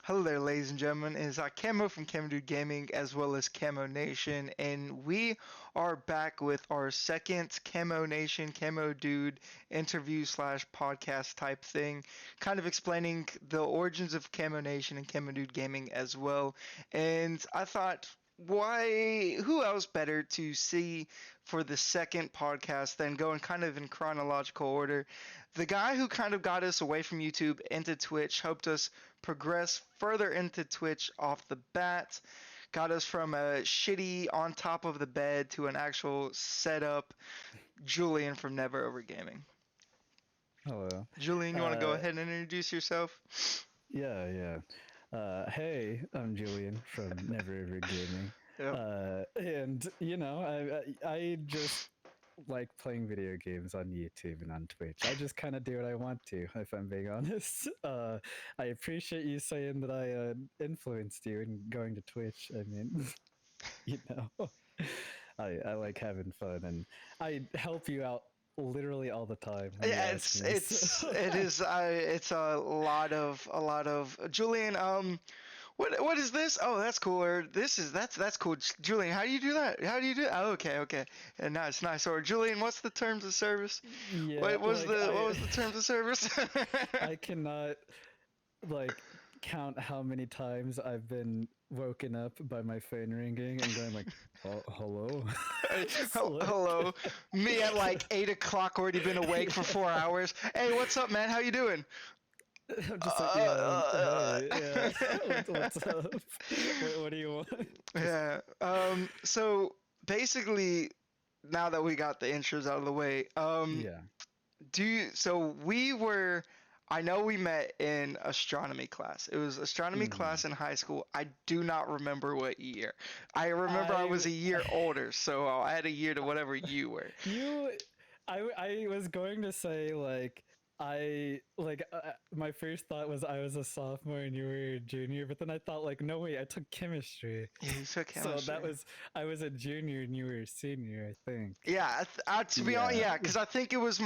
Hello there, ladies and gentlemen. It is Camo from Camo Gaming as well as Camo Nation, and we are back with our second Camo Nation, Camo Dude interview slash podcast type thing, kind of explaining the origins of Camo Nation and Camo Dude Gaming as well. And I thought, who else better to see for the second podcast than going kind of in chronological order? The guy who kind of got us away from YouTube into Twitch, helped us progress further into Twitch off the bat, got us from a shitty on top of the bed to an actual setup. Julian from NeverOverGaming. Hello. Julian, you want to go ahead and introduce yourself? Yeah. Hey, I'm Julian from NeverOverGaming. Yep. And I just like playing video games on YouTube and on Twitch. I just kind of do what I want to, if I'm being honest. I appreciate you saying that I influenced you in going to Twitch. I mean, I like having fun, and I help you out literally all the time. Yeah, it's a lot of Julian. What is this? Oh, that's cool. Or that's cool. Julian, how do you do that? How do you do? Oh, okay. And nice. Or Julian, what's the terms of service? Yeah, what was the terms of service? I cannot count how many times I've been woken up by my phone ringing and going like, oh, hello. Hello. Me at like 8 o'clock, already been awake for 4 hours. Hey, what's up, man? How you doing? I'm just like, yeah. What's up? What do you want? Yeah. So basically, now that we got the intros out of the way, Yeah. I know we met in astronomy class. It was astronomy class in high school. I do not remember what year. I remember I was a year older, so I had a year to whatever you were. I was going to say my first thought was I was a sophomore and you were a junior, but then I thought no wait, I took chemistry. You took chemistry. So I was a junior and you were a senior, I think. Yeah, to be honest, yeah, because I think it was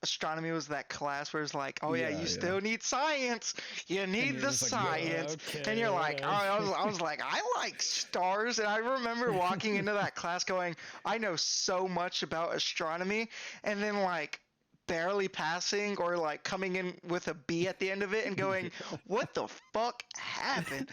astronomy was that class where it's like, oh yeah, you still need science. You need the science. Okay, and you're like, oh, I was like, I like stars. And I remember walking into that class going, I know so much about astronomy. And then barely passing or coming in with a B at the end of it and going, what the fuck happened?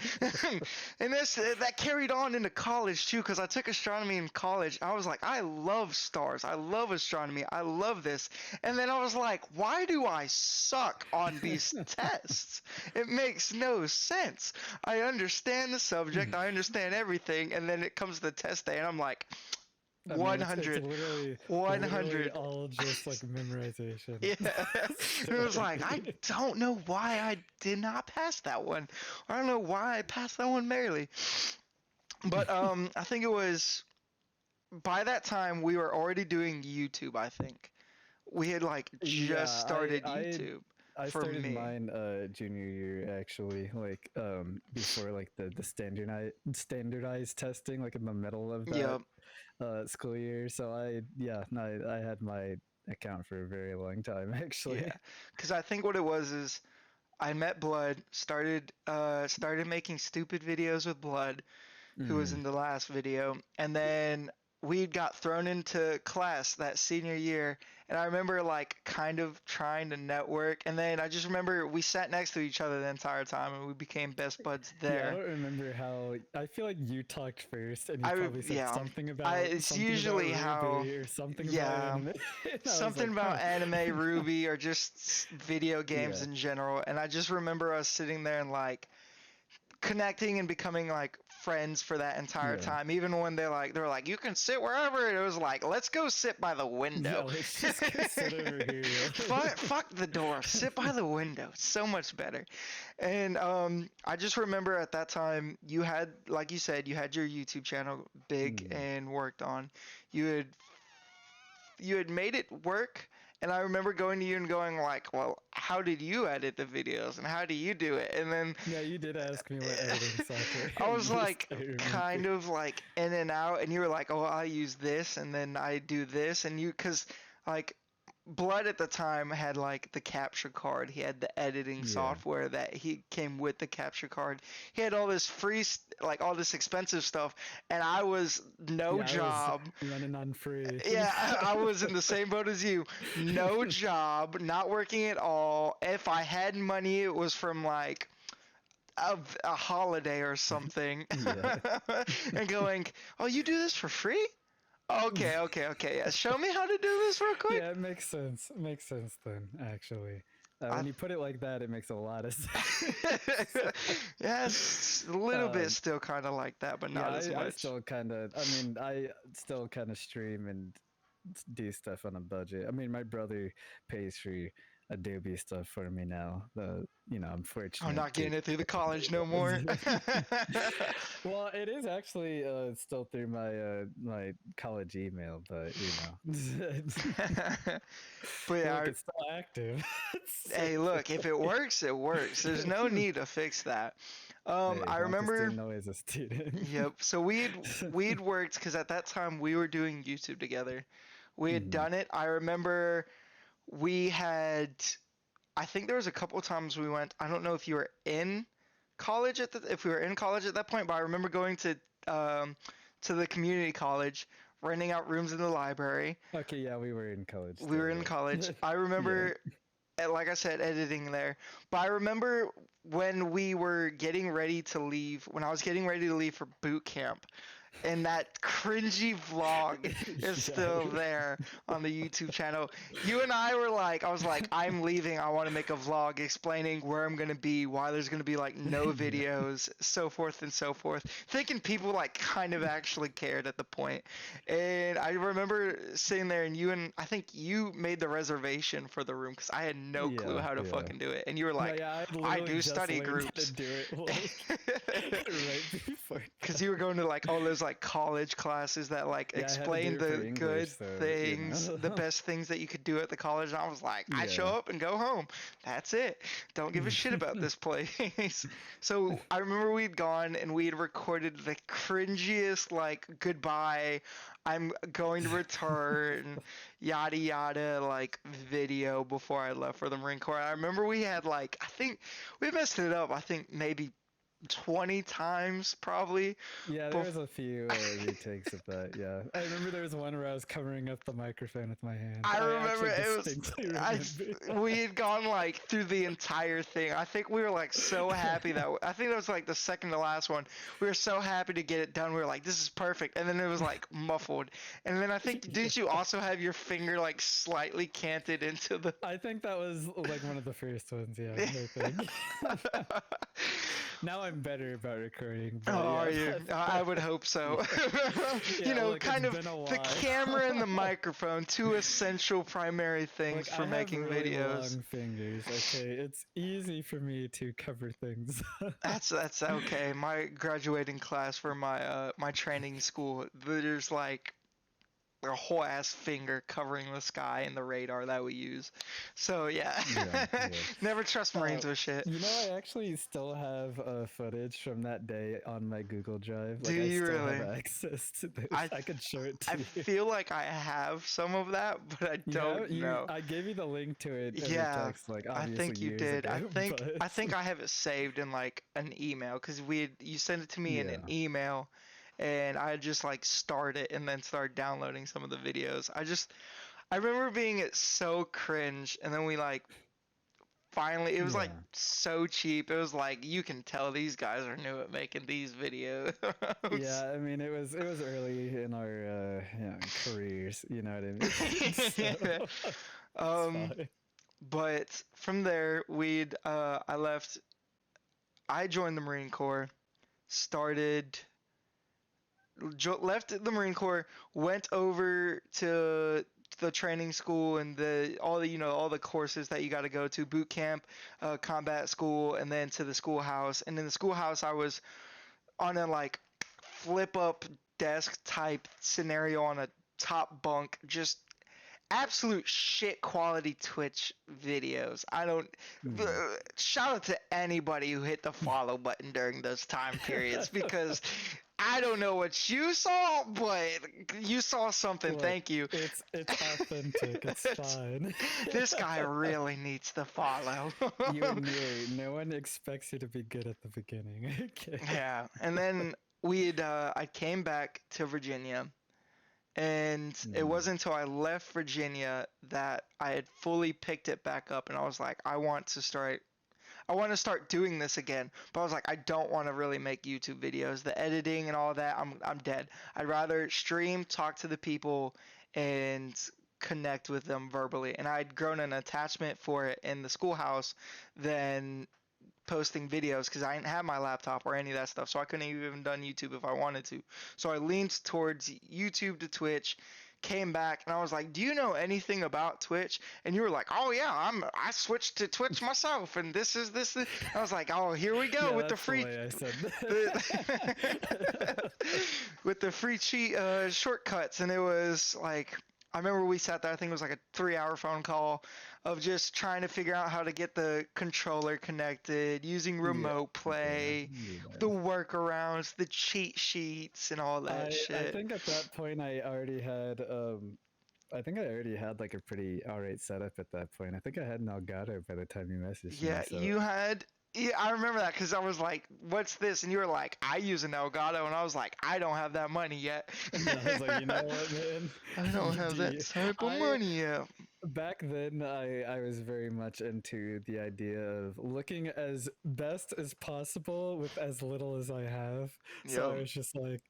And that carried on into college too, because I took astronomy in college. I was like, I love stars, I love astronomy, I love this. And then I was like, why do I suck on these tests? It makes no sense. I understand the subject, I understand everything, and then it comes to the test day and I'm like, 100. It's literally all just memorization. Yeah. It was like, I don't know why I did not pass that one. I don't know why I passed that one barely. But I think it was by that time we were already doing YouTube, I think. We had just started YouTube. I started mine junior year actually, before the standardized testing, in the middle of that school year. So I had my account for a very long time actually. Yeah, because I think what it was is I met Blood, started making stupid videos with Blood, who was in the last video, and then we got thrown into class that senior year, and I remember kind of trying to network, and then I just remember we sat next to each other the entire time and we became best buds there. Yeah, I don't remember how. I feel like you talked first and you probably said something about it's usually how or something about anime. Something about anime, Ruby, or just video games in general. And I just remember us sitting there and connecting and becoming friends for that entire time. Even when they were like, you can sit wherever. It was like, let's go sit by the window. Yeah, let's just go sit over here. Fuck the door. Sit by the window. It's so much better. And I just remember at that time you had, like you said, you had your YouTube channel big and worked on. You had made it work. And I remember going to you and going well, how did you edit the videos and how do you do it? And then you did ask me what editing software. I was kind of in and out, and you were like, oh, I use this and then I do this, and because Blood at the time had like the capture card. He had the editing software that he came with the capture card. He had all this free, like all this expensive stuff, and I was no job. I was running on free. Yeah, I was in the same boat as you. No job, not working at all. If I had money, it was from like a holiday or something. And going, oh, you do this for free? Okay. Yeah, show me how to do this real quick. Yeah, it makes sense. It makes sense then, actually. When you put it like that, it makes a lot of sense. Yeah, it's a little bit still kind of like that, but not as much. I still kind of stream and do stuff on a budget. I mean, my brother pays for Adobe stuff for me now. I'm fortunate. I'm not getting it through the college no more. Well, it is actually still through my college email, but But yeah, look, it's still active. Hey, look, if it works, it works. There's no need to fix that. I remember. Know as a student. Yep. So we'd worked because at that time we were doing YouTube together. We had done it. I remember we had. I think there was a couple times we went. I don't know if you were in college if we were in college at that point, but I remember going to the community college, renting out rooms in the library. Okay, yeah, we were in college. We were in college. I remember, like I said, editing there. But I remember when we were getting ready to leave, when I was getting ready to leave for boot camp, and that cringy vlog is still there on the YouTube channel. You and I were like, I was like, I'm leaving. I want to make a vlog explaining where I'm going to be, why there's going to be like no videos, so forth and so forth. Thinking people like kind of actually cared at the point. And I remember sitting there and I think you made the reservation for the room because I had no clue how to fucking do it. And you were like, I do study groups. Do it right before. Because you were going to like all those like college classes that like explain the English, good things, the best things that you could do at the college. And I was like, I show up and go home. That's it. Don't give a shit about this place. So I remember we'd gone and we'd recorded the cringiest like goodbye, I'm going to return, yada yada, like video before I left for the Marine Corps. I remember we had like, I think we messed it up. I think maybe 20 times probably. Yeah, there was a few retakes of that. Yeah, I remember there was one where I was covering up the microphone with my hand. I remember it was. We had gone like through the entire thing. I think we were like so happy that I think that was like the second to last one. We were so happy to get it done. We were like, this is perfect. And then it was like muffled. And then I think didn't you also have your finger like slightly canted into the? I think that was like one of the first ones. Yeah, I think. Now I'm better about recording. But are you? I would hope so. Look, kind of the camera and the microphone, two essential primary things for making videos. Long fingers. Okay, it's easy for me to cover things. That's okay. My graduating class for my training school, there's like a whole ass finger covering the sky and the radar that we use. So yeah. Never trust Marines with shit. I actually still have footage from that day on my Google Drive. Do you really have access to this? I could show it to you. I feel like I have some of that, but I don't know. I gave you the link to it. Yeah, text, like, I think you did. Ago, I think I have it saved in like an email because you sent it to me in an email. And I just like start it and then start downloading some of the videos. I remember being so cringe, and then we like finally it was like so cheap. It was like you can tell these guys are new at making these videos. Yeah, I mean it was early in our careers, you know what I mean? But from there I joined the Marine Corps, left the Marine Corps, went over to the training school and all the courses that you got to go to, boot camp, combat school, and then to the schoolhouse. And in the schoolhouse, I was on a like flip up desk type scenario on a top bunk, just absolute shit quality Twitch videos. Shout out to anybody who hit the follow button during those time periods because I don't know what you saw, but you saw something. Look, thank you. It's authentic. It's fine. This guy really needs to follow. You and me, no one expects you to be good at the beginning. Okay. Yeah, and then I came back to Virginia, and it wasn't until I left Virginia that I had fully picked it back up, and I was like, I want to start doing this again. But I was like, I don't want to really make YouTube videos. The editing and all that, I'm dead. I'd rather stream, talk to the people, and connect with them verbally. And I'd grown an attachment for it in the schoolhouse than posting videos because I didn't have my laptop or any of that stuff, so I couldn't even done YouTube if I wanted to. So I leaned towards YouTube to Twitch, came back, and I was like, "Do you know anything about Twitch?" And you were like, "Oh yeah, I switched to Twitch myself, and this is." I was like, "Oh, here we go with the free." I said with the free cheat shortcuts, and it was like. I remember we sat there, I think it was like a 3-hour phone call of just trying to figure out how to get the controller connected, using remote play, the workarounds, the cheat sheets, and all that shit. I think at that point I already had like a pretty alright setup at that point. I think I had an Elgato by the time you messaged me. Yeah, so. you had. Yeah, I remember that because I was like, "What's this?" And you were like, "I use an Elgato," and I was like, "I don't have that money yet." I was like, you know what, man? I don't have that type of money yet. Back then, I was very much into the idea of looking as best as possible with as little as I have. So I was just like,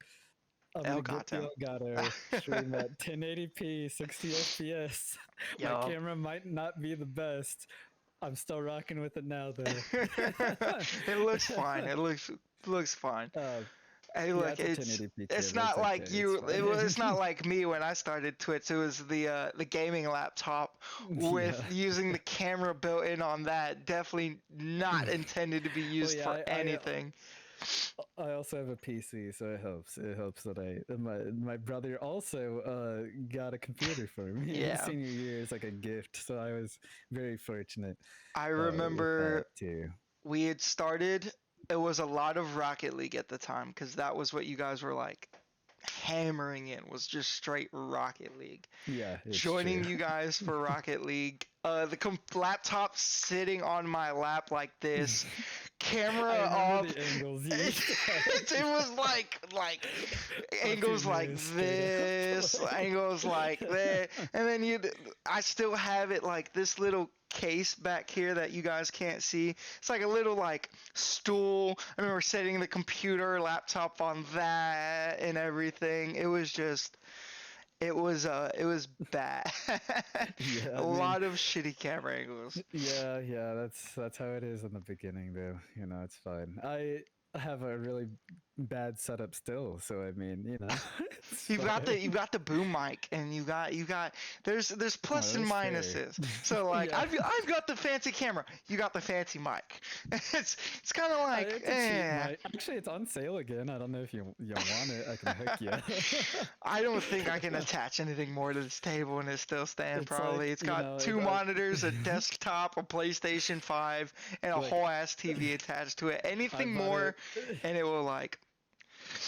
I'm gonna get the Elgato, stream at 1080p, 60 FPS. My camera might not be the best. I'm still rocking with it now, though. It looks fine. It looks fine. Hey, look, it's not like you. It's not like me when I started Twitch. It was the gaming laptop with using the camera built in on that. Definitely not intended to be used for anything. I also have a PC, so it helps. It helps that my brother also got a computer for me in senior year as like a gift. So I was very fortunate. I remember we had started. It was a lot of Rocket League at the time because that was what you guys were like hammering in, was just straight Rocket League. Yeah. Joining you guys for Rocket League. The laptop sitting on my lap like this. Camera off. The angles it was like angles like this, angles like that, and then I still have it like this little case back here that you guys can't see. It's like a little like stool. I remember setting the computer laptop on that and everything. It was just. It was bad. A lot of shitty camera angles. Yeah, that's how it is in the beginning, though. You know, it's fine. I have a really bad setup still, so I mean, you know. You've got the boom mic, and you got there's plus and minuses. Fair. So like I've got the fancy camera, you got the fancy mic. It's kind of like Actually, it's on sale again. I don't know if you want it. I can hook you. I don't think I can attach anything more to this table and it still stand. Probably it's got two monitors, a desktop, a PlayStation 5, and a whole ass TV attached to it. Anything more, and it will like.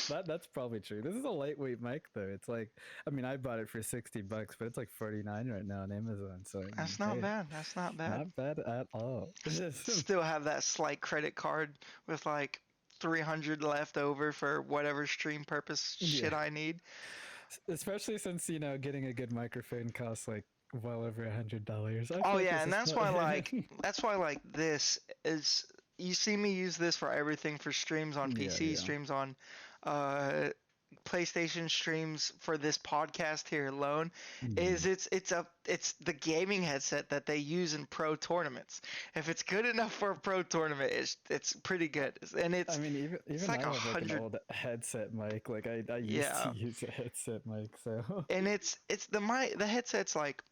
That's probably true. This is a lightweight mic, though. It's like, I mean, I bought it for $60, but it's like $49 right now on Amazon. So that's not bad. That's not bad. Not bad at all. Still have that slight credit card with like 300 left over for whatever stream purpose shit I need. Especially since getting a good microphone costs like well over $100. Oh yeah, and that's why like this is. You see me use this for everything, for streams on PC, streams on PlayStation, streams for this podcast here alone. Is it's the gaming headset that they use in pro tournaments. If it's good enough for a pro tournament, it's pretty good. And it's, I mean, even it's like I have like an old headset mic. Like I used to use a headset mic, so. And it's the headset's like,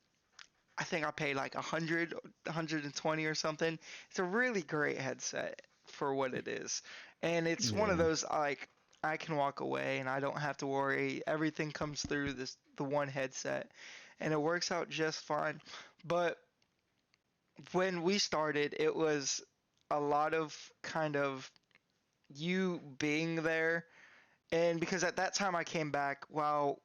I think I paid like 120 or something. It's a really great headset for what it is. And it's one of those, like, I can walk away and I don't have to worry. Everything comes through the one headset, and it works out just fine. But when we started, it was a lot of kind of you being there And because at that time I came back while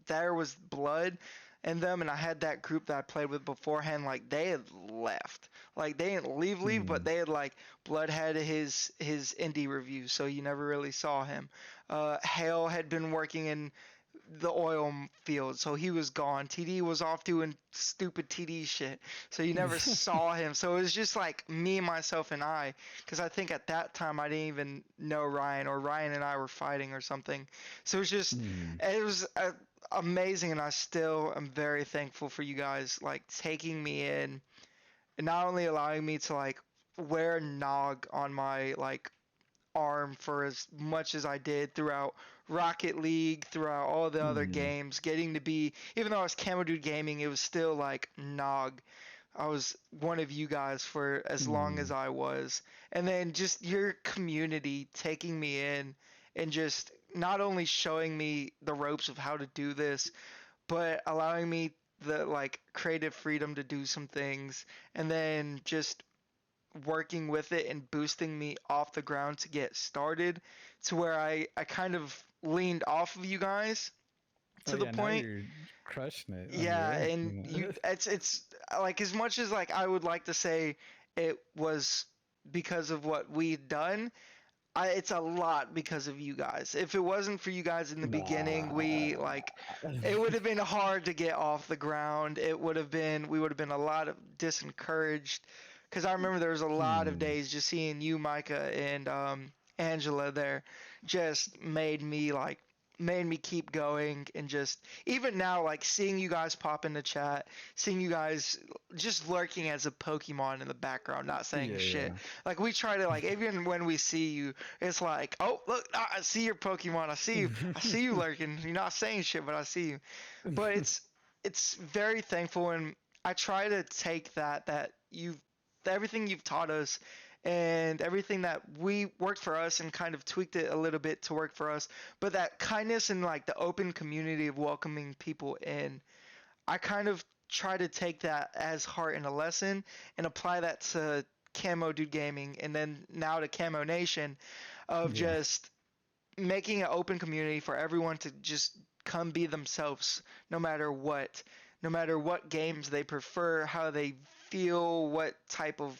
there was blood in them, and I had that group that I played with beforehand, like they had left. Like they didn't leave, but Mm. they had like Blood had his indie review, so you never really saw him. Hale had been working in the oil field, so he was gone. TD was off doing stupid TD shit, so you never saw him. So it was just like me, myself, and I, because I think at that time I didn't even know Ryan, or Ryan and I were fighting or something. So Mm. it was amazing, and I still am very thankful for you guys like taking me in and not only allowing me to like wear Nog on my like arm for as much as I did throughout Rocket League, throughout all the other Mm. games, getting to be, even though I was Camo Dude Gaming, it was still like Nog. I was one of you guys for as long as Mm. I was. And then just your community taking me in and just not only showing me the ropes of how to do this, but allowing me the like creative freedom to do some things, and then just working with it and boosting me off the ground to get started, to where I kind of leaned off of you guys Oh to the yeah, now point. you're crushing it on your Yeah, own. and it's like, as much as like I would like to say it was because of what we'd done, it's a lot because of you guys. If it wasn't for you guys in the beginning, Nah. it would have been hard to get off the ground. We would have been a lot of disencouraged, because I remember there was a lot of Hmm. days just seeing you, Micah, and Angela there, just made me keep going. And just even now, like seeing you guys pop in the chat, seeing you guys just lurking as a Pokemon in the background, not saying Yeah, shit. yeah. Like we try to, like, even when we see you, it's like, oh look, I see your Pokemon, I see you lurking. You're not saying shit, but I see you. But it's very thankful, and I try to take that you've everything you've taught us, and everything that we worked for us and kind of tweaked it a little bit to work for us, but that kindness and like the open community of welcoming people in, I kind of try to take that as heart and a lesson and apply that to Camo Dude Gaming, and then now to Camo Nation, of Yeah. just making an open community for everyone to just come be themselves, no matter what, no matter what games they prefer, how they feel, what type of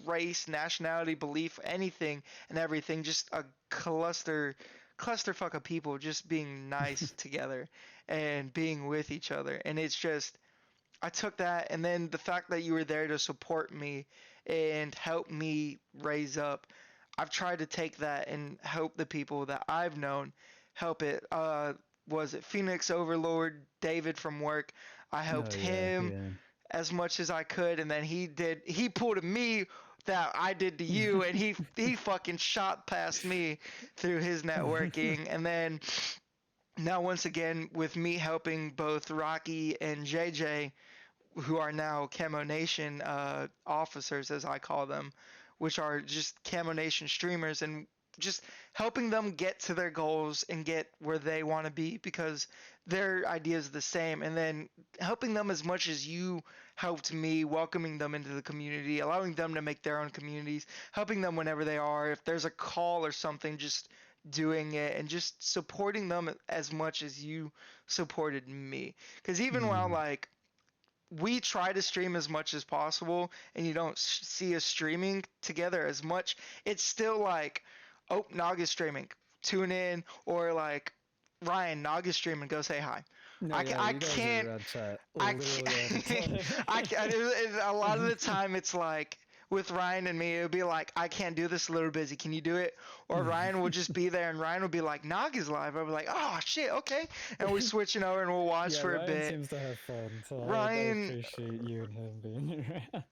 race, nationality, belief, anything and everything. Just a clusterfuck of people just being nice together and being with each other. And it's just, I took that, and then the fact that you were there to support me and help me raise up, I've tried to take that and help the people that I've known help it. Was it Phoenix Overlord David from work? I Oh helped yeah, him yeah. as much as I could, and then he pulled a me that I did to you, and he fucking shot past me through his networking. And then now once again with me helping both Rocky and JJ, who are now Camo Nation officers, as I call them, which are just Camo Nation streamers, and just helping them get to their goals and get where they want to be, because their idea is the same. And then helping them as much as you helped me, welcoming them into the community, allowing them to make their own communities, helping them whenever they are, if there's a call or something, just doing it, and just supporting them as much as you supported me. Because even while Mm. like we try to stream as much as possible, and you don't see us streaming together as much, it's still like, oh, Nog is streaming, tune in, or like, Ryan, Nog is streaming, go say hi. No, I, ca- yeah, I you guys are can't around chat I literally all the can't, time. a lot of the time it's like with Ryan and me, it'll be like, I can't do this, a little busy. Can you do it? Or Ryan will just be there, and Ryan will be like, Nog is live. I'll be like, oh shit, okay. And we're switching over, and we'll watch Yeah, for a Ryan bit. seems to have fun, so I Ryan appreciate you and him being around.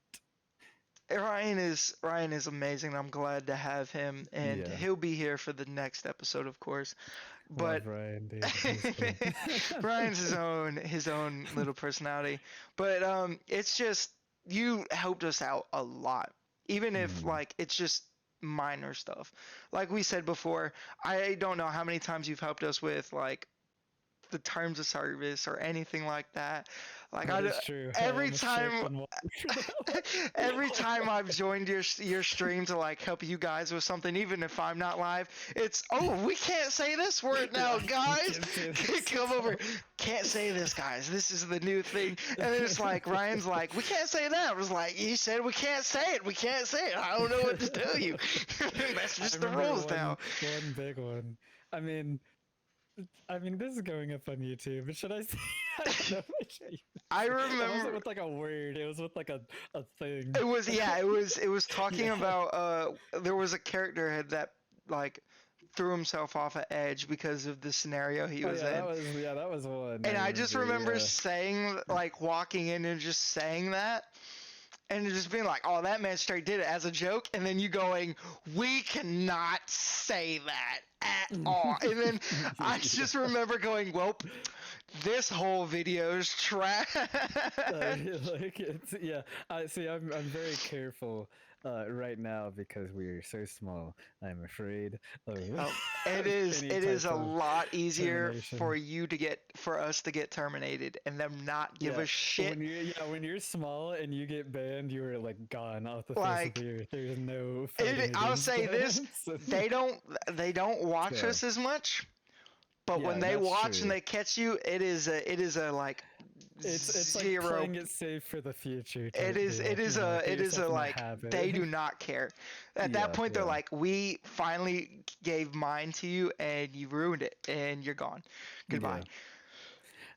Ryan is amazing. I'm glad to have him, and Yeah, he'll be here for the next episode, of course. But love Ryan, dude. He's fun. Ryan's his own little personality. But it's just, you helped us out a lot, even if Mm. like it's just minor stuff. Like we said before, I don't know how many times you've helped us with like the terms of service or anything like that. Like That is true. every time, every time I've joined your stream to like help you guys with something, even if I'm not live, it's we can't say this word now, guys. Come over. Can't say this, guys. This is the new thing. And then it's like Ryan's like, we can't say that. I was like, you said we can't say it. We can't say it. I don't know what to tell you. That's just the rules now. One big one. I mean, this is going up on YouTube. Should I say? I don't know if I should. I remember. It wasn't with like a word. It was with like a thing. It was It was talking about there was a character that like threw himself off an edge because of the scenario he was in. That was one. And I just remember saying, like, walking in and just saying that. And just being like, oh, that man straight did it as a joke. And then you going, we cannot say that at all. And then I just remember going, well, this whole video is trash. See, I'm very careful right now because we're so small. I'm afraid of it is a lot easier for us to get terminated and them not give a shit. When you're small and you get banned, you're like gone off the face of the earth. There's no. I'll say this: they don't watch us as much. But when they watch and they catch you, it is a like it's zero. Like playing it safe for the future. It is a like they do not care. At that point, they're like, we finally gave mine to you and you ruined it and you're gone. Goodbye.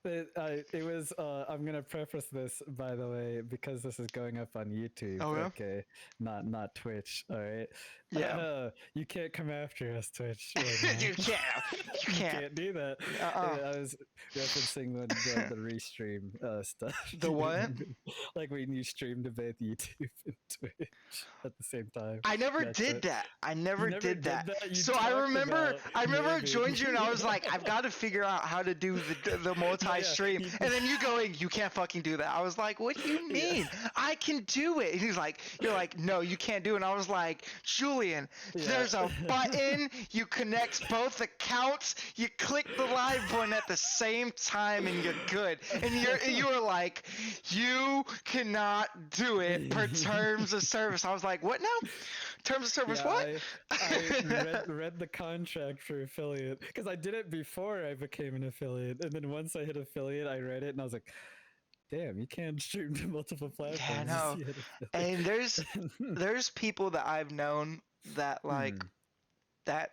It was. I'm gonna preface this, by the way, because this is going up on YouTube. Oh, yeah? Okay, not Twitch. All right. Yeah. You can't come after us, Twitch. You can't. You can't do that. I was referencing the restream stuff. The what? Like when you stream to both YouTube and Twitch at the same time. I never did that. I never did that. So I remember I joined you and I was like, I've got to figure out how to do the multi-stream. And then you going, you can't fucking do that. I was like, what do you mean? I can do it. And he's like, you're like, no, you can't do it. And I was like, Julian, there's a button. You connect both accounts. You click the live button at the same time and you're good. And you were like, you cannot do it per terms of service. I was like, what now? Terms of service, what? I read the contract for affiliate because I did it before I became an affiliate, and then once I hit affiliate, I read it and I was like, damn, you can't stream to multiple platforms. Yeah, no. And there's people that I've known that like that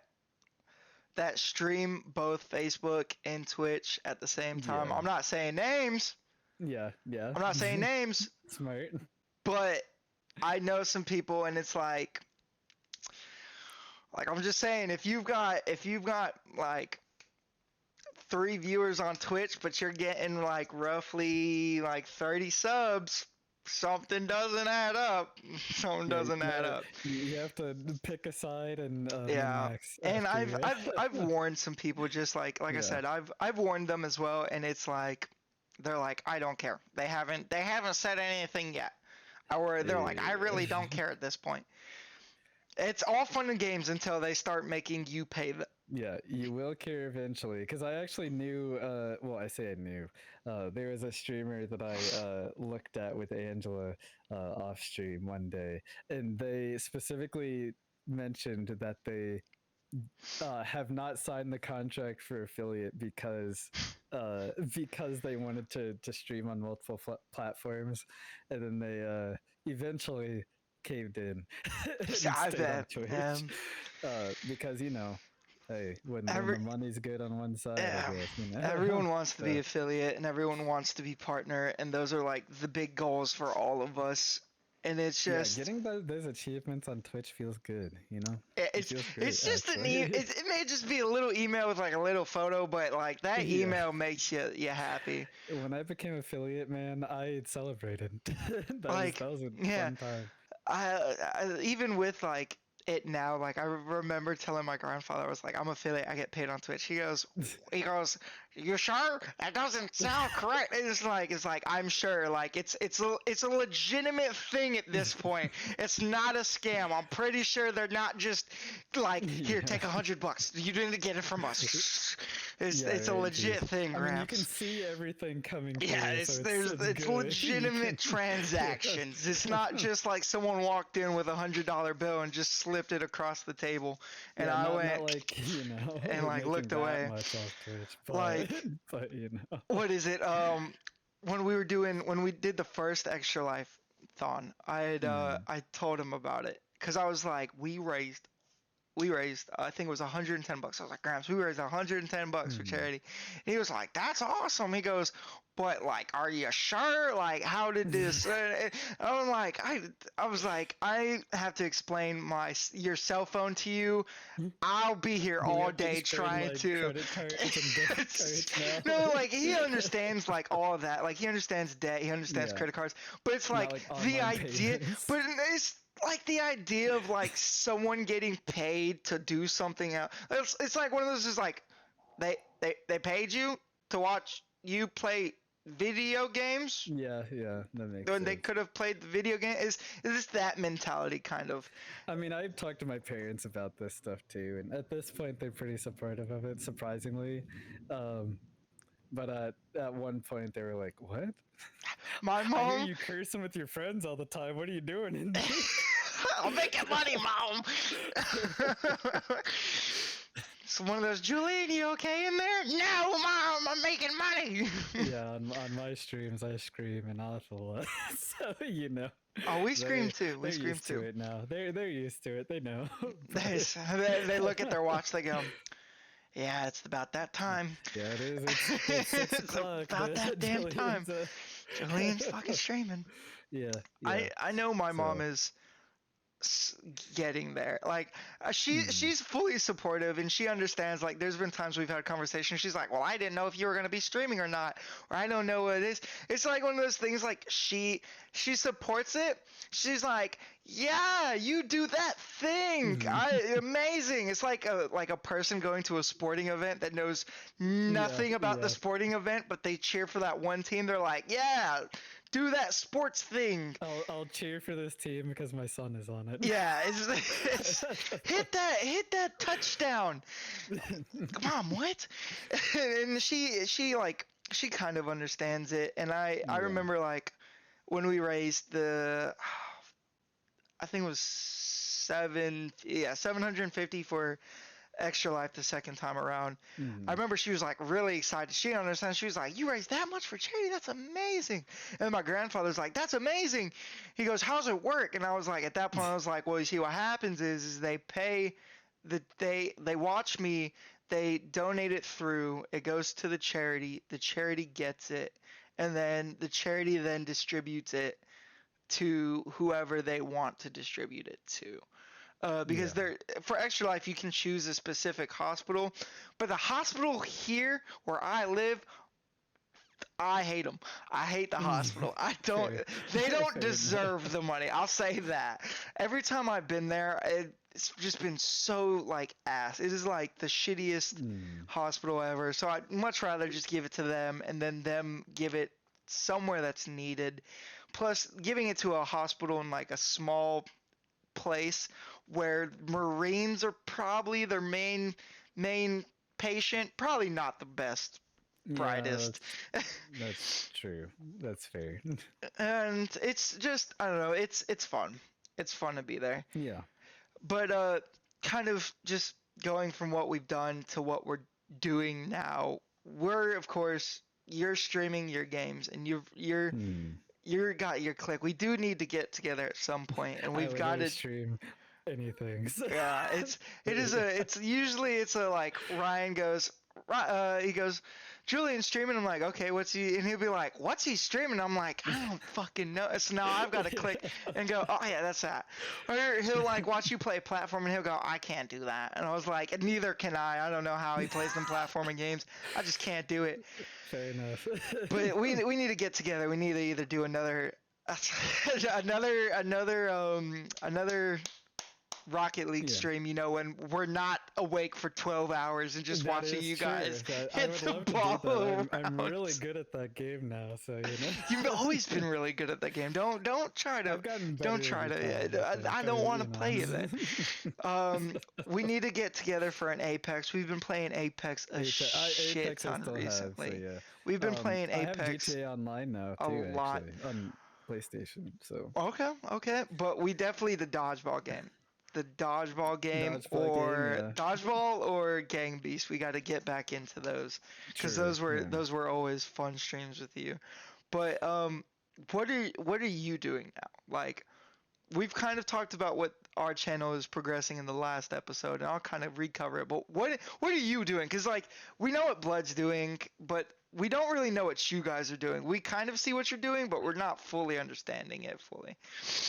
stream both Facebook and Twitch at the same time. I'm not saying names. Yeah. I'm not saying names. Smart. But I know some people, and it's like I'm just saying, if you've got like 3 viewers on Twitch, but you're getting like roughly like 30 subs, something doesn't add up. Something doesn't add up. You have to pick a side and max. And I've warned some people, just like I said, I've warned them as well, and it's like they're like, I don't care. They haven't said anything yet, or they're like, I really don't care at this point. It's all fun and games until they start making you pay the. Yeah, you will care eventually. Because I actually knew, I say I knew. There was a streamer that I looked at with Angela off stream one day, and they specifically mentioned that they have not signed the contract for affiliate because they wanted to stream on multiple platforms, and then they eventually caved in. I bet. Because hey, when the money's good on one side, I guess, everyone wants to be affiliate and everyone wants to be partner, and those are like the big goals for all of us. And it's just getting those achievements on Twitch feels good, It's just it may just be a little email with like a little photo, but like that email makes you happy. When I became affiliate, man, I celebrated. that was a fun time. I even with like it now, like I remember telling my grandfather, I was like, I'm affiliate, I get paid on Twitch. He goes, you sure? That doesn't sound correct. It's like I'm sure. Like it's a legitimate thing at this point. It's not a scam. I'm pretty sure they're not just like, here, take $100. You didn't get it from us. It's a right, legit dude. thing, I mean, you can Gramps. see everything coming Yeah, through, so it's good. legitimate transactions. It's not just like someone walked in with $100 bill and just slipped it across the table, and Yeah, I not went like, and we're like making looked that away. much off Twitch, but Like, but what is it? When we did the first Extra Life thon, I told him about it because I was like, we raised I think it was $110. I was like, Gramps, we raised $110 for charity. And he was like, that's awesome. He goes, but like, are you sure? Like, how did this? I'm like, I was like, I have to explain your cell phone to you. I'll be here we all have to day explain, trying like, to. credit cards and debit cards now. No, like he understands like all of that. Like he understands debt, he understands Yeah. credit cards, but it's Not like like the online idea. payments. But it's like the idea of like someone getting paid to do something else. It's like one of those is like they paid you to watch you play video games Yeah, that makes when sense. they could have played the video game. Is this that mentality kind of? I mean, I've talked to my parents about this stuff too, and at this point, they're pretty supportive of it, surprisingly. But at one point, they were like, "What? My I hear mom. you cursing with your friends all the time. What are you doing in there?" I'm making money, Mom. It's one of those, Julian, you okay in there? No, Mom, I'm making money. Yeah, on my streams, I scream an awful lot, so Oh, we scream too. We they're scream used to too. it now. They're used to it. They know. They look at their watch. They go, yeah, it's about that time. Yeah, it is. It's 6 It's o'clock. about that damn time. Julian's, Julian's fucking streaming. Yeah. I know my mom So- is getting there. Like she's fully supportive and she understands. Like there's been times we've had conversations. She's like, well, I didn't know if you were gonna be streaming or not, or I don't know what it is. It's like one of those things. Like she supports it. She's like, yeah, you do that thing. Amazing. It's like a person going to a sporting event that knows nothing about the sporting event, but they cheer for that one team. They're like, yeah, do that sports thing. I'll cheer for this team because my son is on it. Yeah, it's hit that touchdown. Mom, what? And she kind of understands it, and I remember like when we raised I think it was 750 for Extra Life the second time around. I remember she was like really excited. She understands. She was like, you raised that much for charity? That's amazing. And my grandfather's like, that's amazing. He goes, how's it work? And I was like, at that point, I was like, well, you see what happens is they pay they watch me, they donate it through, it goes to the charity gets it, and then the charity then distributes it to whoever they want to distribute it to. Because for Extra Life, you can choose a specific hospital, but the hospital here where I live, I hate them. I hate the hospital. They don't deserve the money. I'll say that. Every time I've been there, it's just been so like ass. It is like the shittiest hospital ever. So I'd much rather just give it to them and then them give it somewhere that's needed. Plus, giving it to a hospital in like a small place where Marines are probably their main patient, probably not the best, brightest. That's true. That's fair. And it's just, I don't know, it's fun. It's fun to be there. Yeah. But kind of just going from what we've done to what we're doing now, of course, you're streaming your games and you're got your click. We do need to get together at some point, and we've got to stream anything. Yeah, it's usually a like Ryan goes, he goes, Julian's streaming. I'm like, okay, what's he? And he'll be like, what's he streaming? I'm like, I don't fucking know. So now I've got to click and go, oh yeah, that's that. Or he'll like watch you play platform and he'll go, I can't do that. And I was like, neither can I. I don't know how he plays them platforming games. I just can't do it. Fair enough. But we need to get together. We need to either do another Rocket League stream, you know, when we're not awake for 12 hours and just watching you guys hit the ball around. I'm really good at that game now, so you know. You've always been really good at that game. Don't try to. I've gotten better Don't try to. I don't want to play it then. We need to get together for an Apex. We've been playing Apex shit ton recently. So, yeah. We've been playing Apex. I have GTA Online now too, a lot on PlayStation. So okay, but we definitely the dodgeball game. The dodgeball game dodgeball or Gang Beast. We got to get back into those because those were always fun streams with you. But what are you doing now? Like, we've kind of talked about what our channel is progressing in the last episode, and I'll kind of recover it. But what are you doing? Because like we know what Blood's doing, but we don't really know what you guys are doing. We kind of see what you're doing, but we're not fully understanding it fully.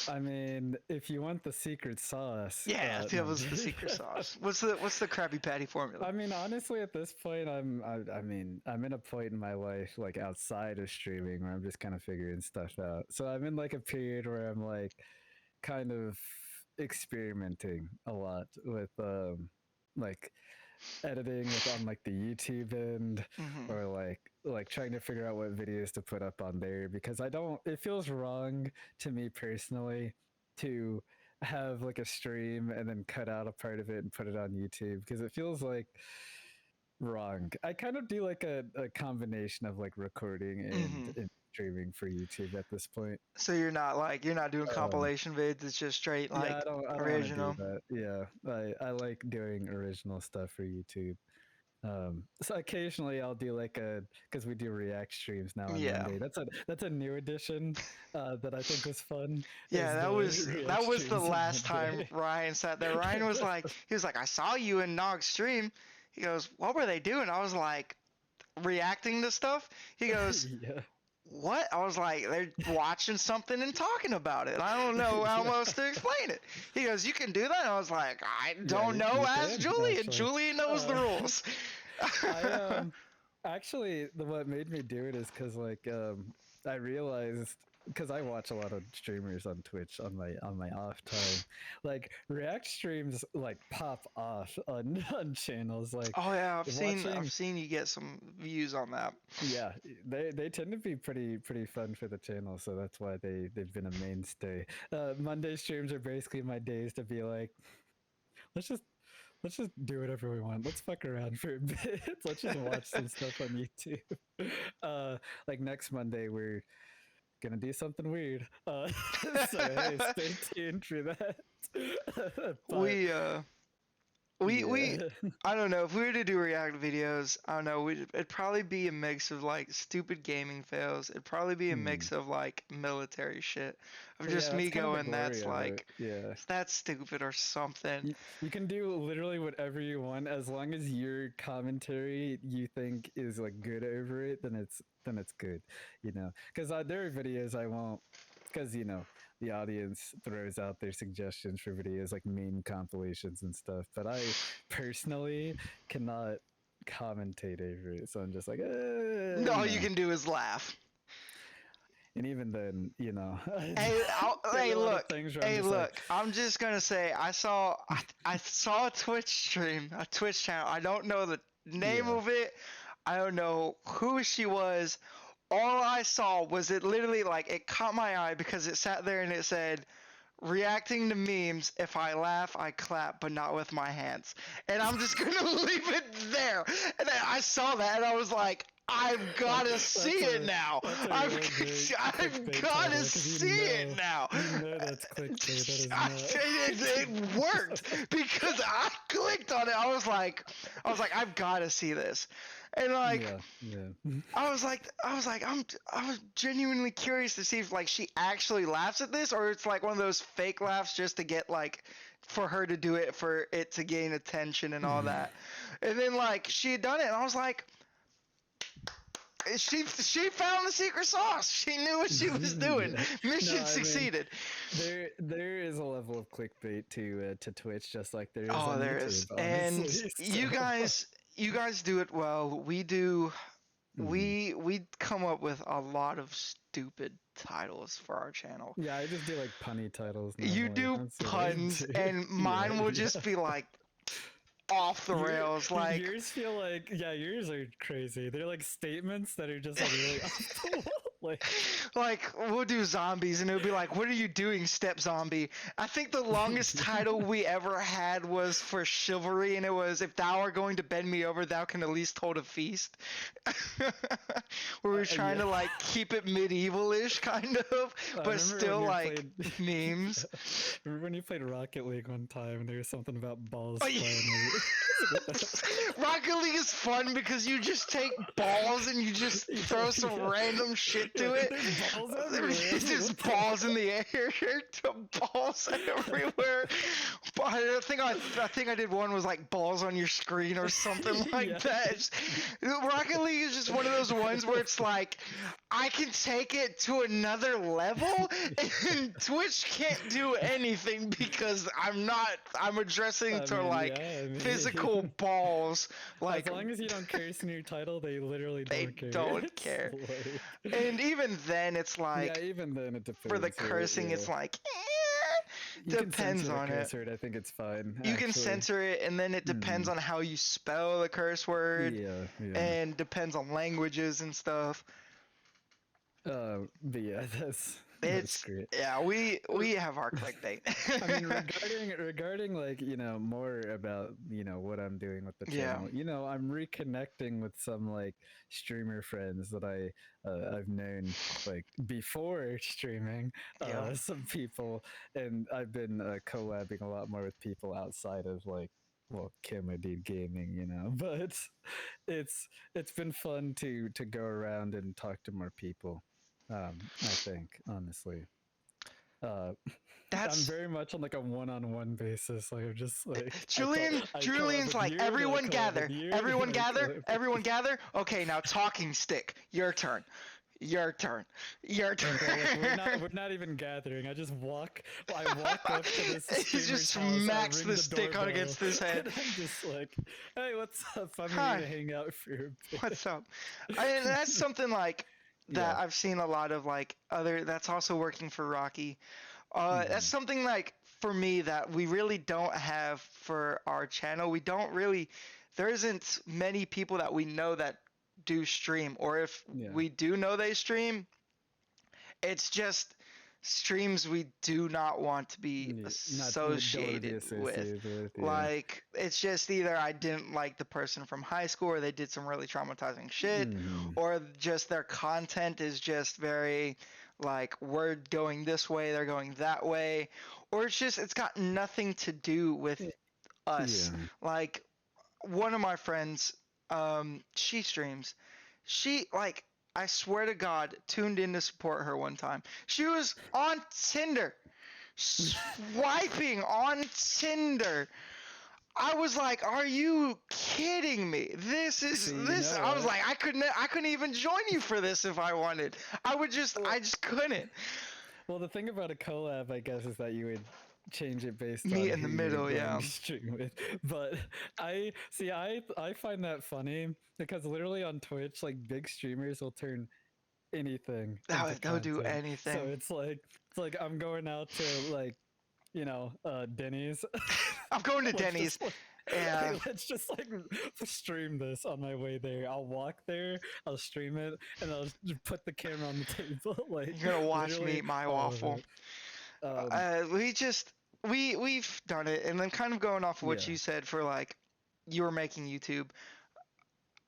I mean, if you want the secret sauce, that was the secret sauce. What's the Krabby Patty formula? I mean, honestly, at this point, I'm in a point in my life like outside of streaming where I'm just kind of figuring stuff out. So I'm in like a period where I'm like kind of experimenting a lot with like editing on like the YouTube end, or like trying to figure out what videos to put up on there, because it feels wrong to me personally to have like a stream and then cut out a part of it and put it on YouTube, because it feels like wrong. I kind of do like a combination of like recording and streaming for YouTube at this point. So you're not doing compilation vids, it's just straight like I don't original. Do that. Yeah, I like doing original stuff for YouTube. So occasionally I'll do like because we do react streams now on Monday. That's a new addition that I think was fun. Yeah, that was the last time Ryan sat there. Ryan was like, I saw you in Nog's stream. He goes, what were they doing? I was like, reacting to stuff. He goes, yeah. What? I was like, they're watching something and talking about it. I don't know how else to explain it. He goes, you can do that? And I was like, I don't know. Ask Julie. And Julie knows the rules. What made me do it is because like I realized, because I watch a lot of streamers on Twitch on my off time, like react streams like pop off on channels like. Oh yeah, I've seen you get some views on that. Yeah, they tend to be pretty fun for the channel, so that's why they've been a mainstay. Monday streams are basically my days to be like, let's just do whatever we want. Let's fuck around for a bit. Let's just watch some stuff on YouTube. Like next Monday we're gonna do something weird. So hey, stay tuned for that. We I don't know, if we were to do react videos, I don't know, it'd probably be a mix of like stupid gaming fails. It'd probably be a mix of like military shit, of just me going, that's like, that's stupid or something. You can do literally whatever you want as long as your commentary you think is like good over it. Then it's good, you know. Because there are videos I won't, because you know the audience throws out their suggestions for videos like meme compilations and stuff, but I personally cannot commentate over it, so I'm just like, all you can do is laugh. And even then, you know. Hey, look. I'm just gonna say, I saw a Twitch channel. I don't know the name of it. I don't know who she was. All I saw was it literally, like, it caught my eye because it sat there and it said, reacting to memes, if I laugh, I clap, but not with my hands. And I'm just going to leave it there. And then I saw that and I was like, I've got to see it now. I've got to see it now. You know that's clickbait. It worked because I clicked on it. I was like, I've got to see this. And like, I was genuinely curious to see if like she actually laughs at this, or it's like one of those fake laughs just to get like, for her to do it, for it to gain attention and all that. And then like she had done it, and I was like, she found the secret sauce. She knew what she was doing. Mission succeeded. There is a level of clickbait to Twitch, just like there is. Oh, there is. And you guys do it well. We do we come up with a lot of stupid titles for our channel. Yeah, I just do like punny titles. You do puns, and mine will just be like off the rails. Like yours feel like yours are crazy. They're like statements that are just like really off the wall. Like we'll do zombies, and it'll be like, "What are you doing, step zombie?" I think the longest title we ever had was for chivalry, and it was, "If thou are going to bend me over, thou can at least hold a feast." Where we were trying to like keep it medieval-ish, kind of, but still like memes. Remember when you played Rocket League one time, and there was something about balls? Rocket League is fun because you just take balls and you just throw some random shit to it. There's just balls in the air, balls everywhere. I think I did one was like balls on your screen or something like that. Rocket League is just one of those ones where it's like, I can take it to another level, and Twitch can't do anything because I'm addressing physical balls. Like, as long as you don't curse in your title, they literally don't care. And even then, it's like, even then it depends. For the cursing, it's like, depends on it. I think it's fine. You can censor it, and then it depends on how you spell the curse word. And depends on languages and stuff. But yeah, that's great. Yeah, we have our clickbait. I mean, regarding like, more about, what I'm doing with the channel, I'm reconnecting with some like streamer friends that I've known like before streaming, some people, and I've been collabing a lot more with people outside of like, Camo Nation Gaming, but it's been fun to go around and talk to more people. I think, honestly, I'm very much on like a one-on-one basis. Like I'm just like Julian's like, everyone gather. Okay, now talking stick, your turn. Okay, like, we're not even gathering. I walk up to this. He just smacks the stick on against his head. And I'm just like, hey, what's up? I'm here to hang out for a bit. What's up? And that's something like that I've seen a lot of like that's also working for Rocky. That's something like for me that we really don't have for our channel. There isn't many people that we know that do stream, or if we do know they stream, it's just streams we do not want to be associated with. Like, it's just either I didn't like the person from high school, or they did some really traumatizing shit, or just their content is just very like, we're going this way, they're going that way, or it's got nothing to do with us. Like, one of my friends, she streams. She, like, I swear to God, tuned in to support her one time. She was on Tinder, swiping on Tinder. I was like, "Are you kidding me? This is this." I was like, I couldn't even join you for this if I wanted. I just couldn't. Well, the thing about a collab, I guess, is that you would change it based on me in the middle, stream with. But I find that funny because literally on Twitch, like, big streamers will turn anything. They'll do anything. So it's like I'm going out to like, Denny's. I'm going to Denny's. Let's just like stream this on my way there. I'll walk there, I'll stream it, and I'll just put the camera on the table. Like, you're gonna watch me eat my waffle. We've done it, and then kind of going off of what you said for like, you were making YouTube.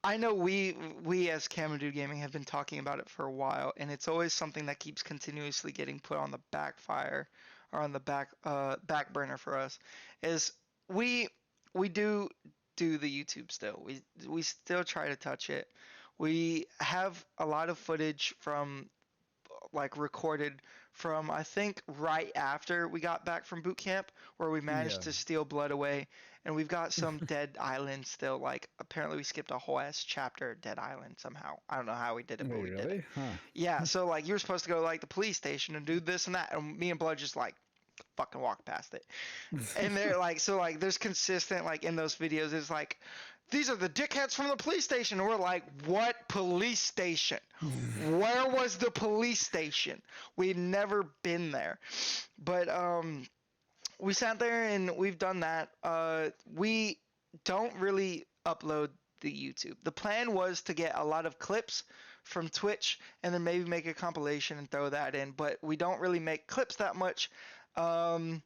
I know we as Camo Nation Gaming have been talking about it for a while, and it's always something that keeps continuously getting put on the backfire, or on the back burner for us. Is we do the YouTube still. We still try to touch it. We have a lot of footage from like recorded from, I think, right after we got back from boot camp, where we managed to steal blood away, and we've got some Dead Island still. Like, apparently we skipped a whole ass chapter of Dead Island somehow. I don't know how we did it, but we did it. Yeah, so like, you were supposed to go like the police station and do this and that, and me and Blood just like, fucking walk past it. And they're like, so like there's consistent like in those videos, it's like, these are the dickheads from the police station. And we're like, what police station? Where was the police station? We'd never been there. But we sat there and we've done that. We don't really upload the YouTube. The plan was to get a lot of clips from Twitch and then maybe make a compilation and throw that in, but we don't really make clips that much. Another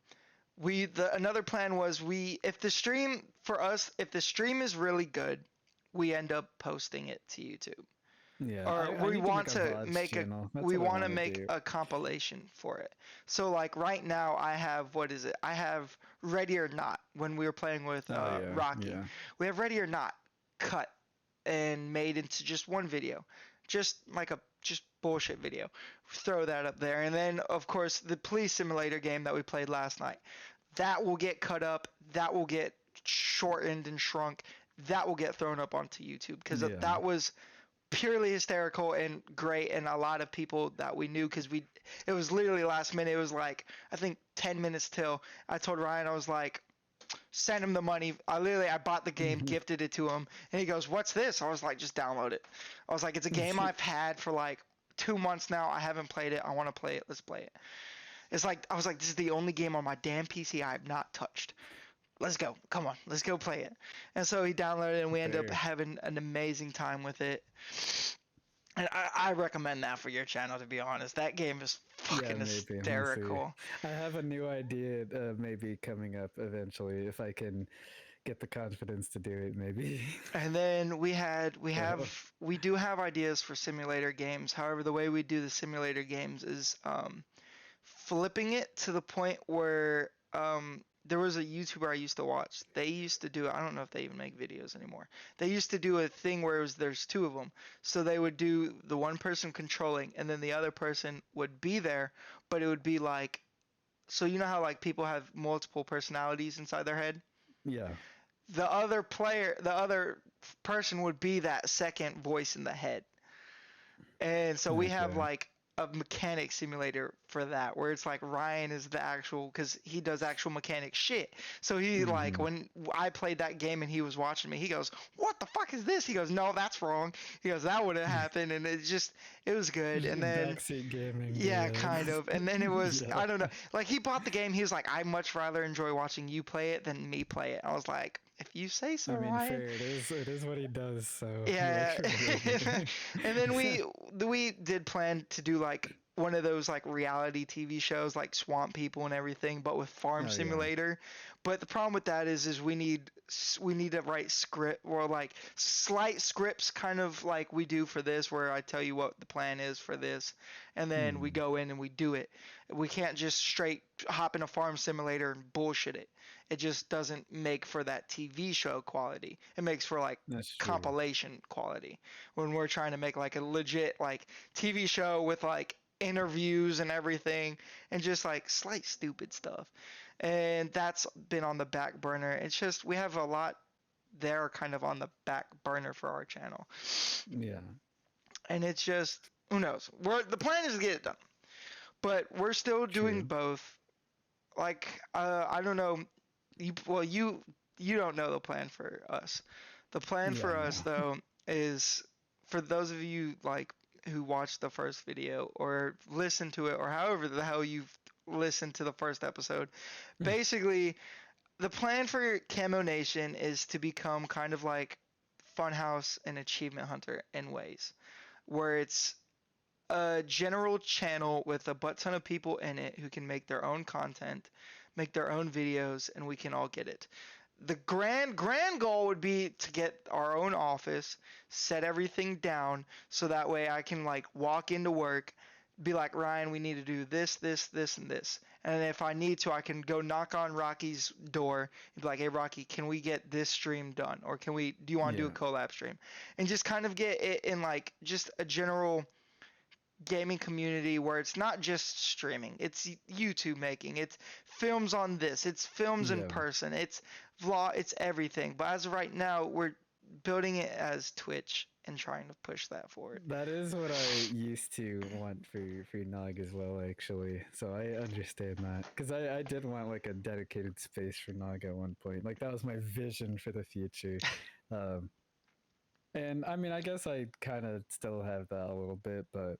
plan was if the stream is really good, we end up posting it to YouTube. Yeah. Or we want to make a compilation for it. So like right now I have, I have Ready or Not when we were playing with Rocky. Yeah. We have Ready or Not cut and made into just one video. Just like a bullshit video. Throw that up there. And then of course the police simulator game that we played last night. That will get cut up, that will get shortened and shrunk, that will get thrown up onto YouTube because that was purely hysterical and great, and a lot of people that we knew, because it was literally last minute. It was like I think 10 minutes till. I told Ryan, I was like, send him the money. I bought the game, gifted it to him, and he goes, what's this? I was like, just download it. I was like, it's a game I've had for like 2 months now. I haven't played it. I want to play it. Let's play it. It's like, I was like, this is the only game on my damn PC I have not touched. Let's go. Come on. Let's go play it. And so he downloaded it, and we ended up having an amazing time with it. And I recommend that for your channel, to be honest. That game is fucking hysterical. I have a new idea maybe coming up eventually if I can get the confidence to do it, maybe. And then we do have ideas for simulator games. However, the way we do the simulator games is flipping it to the point where there was a YouTuber I used to watch. They used to do, I don't know if they even make videos anymore. They used to do a thing where there's two of them. So they would do the one person controlling, and then the other person would be there, but it would be like, so you know how like people have multiple personalities inside their head? Yeah. The other person would be that second voice in the head. And so we have like a mechanic simulator for that, where it's like Ryan is the actual, because he does actual mechanic shit. So he like, when I played that game and he was watching me, he goes, what the fuck is this? He goes, no, that's wrong. He goes, that wouldn't happen. And it was good. And then backseat gaming, yeah, kind of. And then it was I don't know, like he bought the game, he was like, I much rather enjoy watching you play it than me play it. I was like, if you say so, I mean, Ryan. Fair. It is what he does. So yeah. And then we did plan to do like one of those like reality TV shows like Swamp People and everything, but with Farm Simulator. But the problem with that is we need to write script, or like slight scripts, kind of like we do for this, where I tell you what the plan is for this, and then we go in and we do it. We can't just straight hop in a Farm Simulator and bullshit it. It just doesn't make for that TV show quality. It makes for like compilation quality. When we're trying to make like a legit like TV show with like interviews and everything, and just like slight stupid stuff. And that's been on the back burner. It's just we have a lot there kind of on the back burner for our channel. Yeah. And it's just, who knows? The plan is to get it done. But we're still doing both. Like I don't know, you don't know the plan for us. The plan for us though is, for those of you like who watched the first video or listened to it, or however the hell you've listened to the first episode, basically the plan for Camo Nation is to become kind of like Funhouse and Achievement Hunter in ways, where it's a general channel with a butt ton of people in it who can make their own content, make their own videos, and we can all get it. The grand goal would be to get our own office, set everything down, so that way I can like walk into work, be like, Ryan, we need to do this, this, this, and this. And if I need to, I can go knock on Rocky's door and be like, hey, Rocky, can we get this stream done? Or do you want to do a collab stream? And just kind of get it in like just a general gaming community where it's not just streaming, it's YouTube making, it's films on this, it's films in person, it's vlog, it's everything. But as of right now, we're building it as Twitch and trying to push that forward. That is what I used to want for Nog as well, actually. So I understand that because I did want like a dedicated space for Nog at one point. Like that was my vision for the future. And I mean, I guess I kind of still have that a little bit, but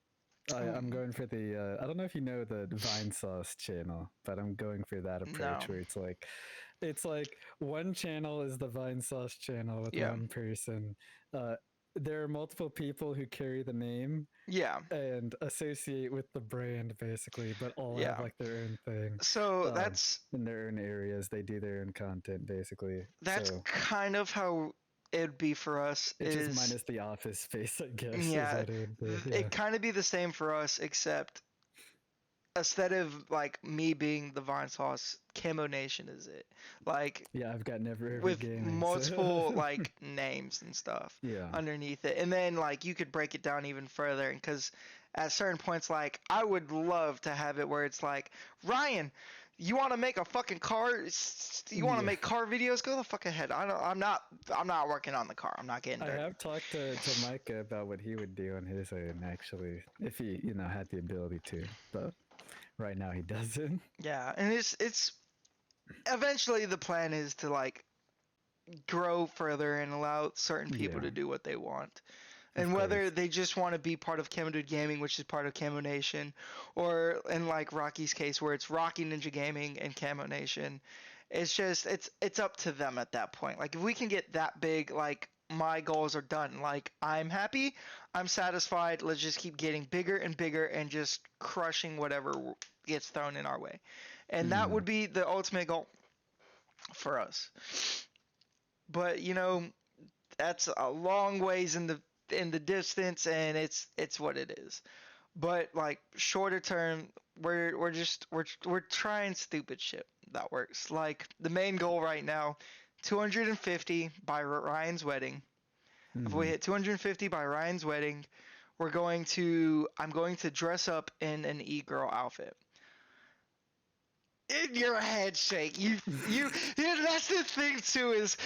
I'm going for the. I don't know if you know the Vine Sauce channel, but I'm going for that approach where it's like one channel is the Vine Sauce channel with one person. There are multiple people who carry the name, and associate with the brand basically, but all have like their own thing. So that's in their own areas. They do their own content basically. That's kind of how it'd be for us. It's just minus the office space, I guess. Yeah, it'd kind of be the same for us, except instead of like me being the Vine Sauce, Camo Nation is it. Like I've got NeverOverGaming with multiple like names and stuff underneath it, and then like you could break it down even further, because at certain points, like I would love to have it where it's like, Ryan, you want to make a fucking car? You want to make car videos? Go the fuck ahead. I'm not working on the car. I'm not getting dirty. I have talked to Micah about what he would do on his own, actually, if he had the ability to, but right now he doesn't. Yeah, and it's eventually the plan is to like grow further and allow certain people to do what they want. And whether they just want to be part of Camo Gaming, which is part of Camo Nation, or in like Rocky's case where it's Rocky Ninja Gaming and Camo Nation, it's just it's up to them at that point. Like if we can get that big, like my goals are done. Like I'm happy, I'm satisfied. Let's just keep getting bigger and bigger and just crushing whatever gets thrown in our way. And that would be the ultimate goal for us. But that's a long ways in the distance, and it's what it is. But like shorter term, we're trying stupid shit that works. Like the main goal right now, 250 by Ryan's wedding. If we hit 250 by Ryan's wedding, I'm going to dress up in an e-girl outfit. In your head shake. You that's the thing too, is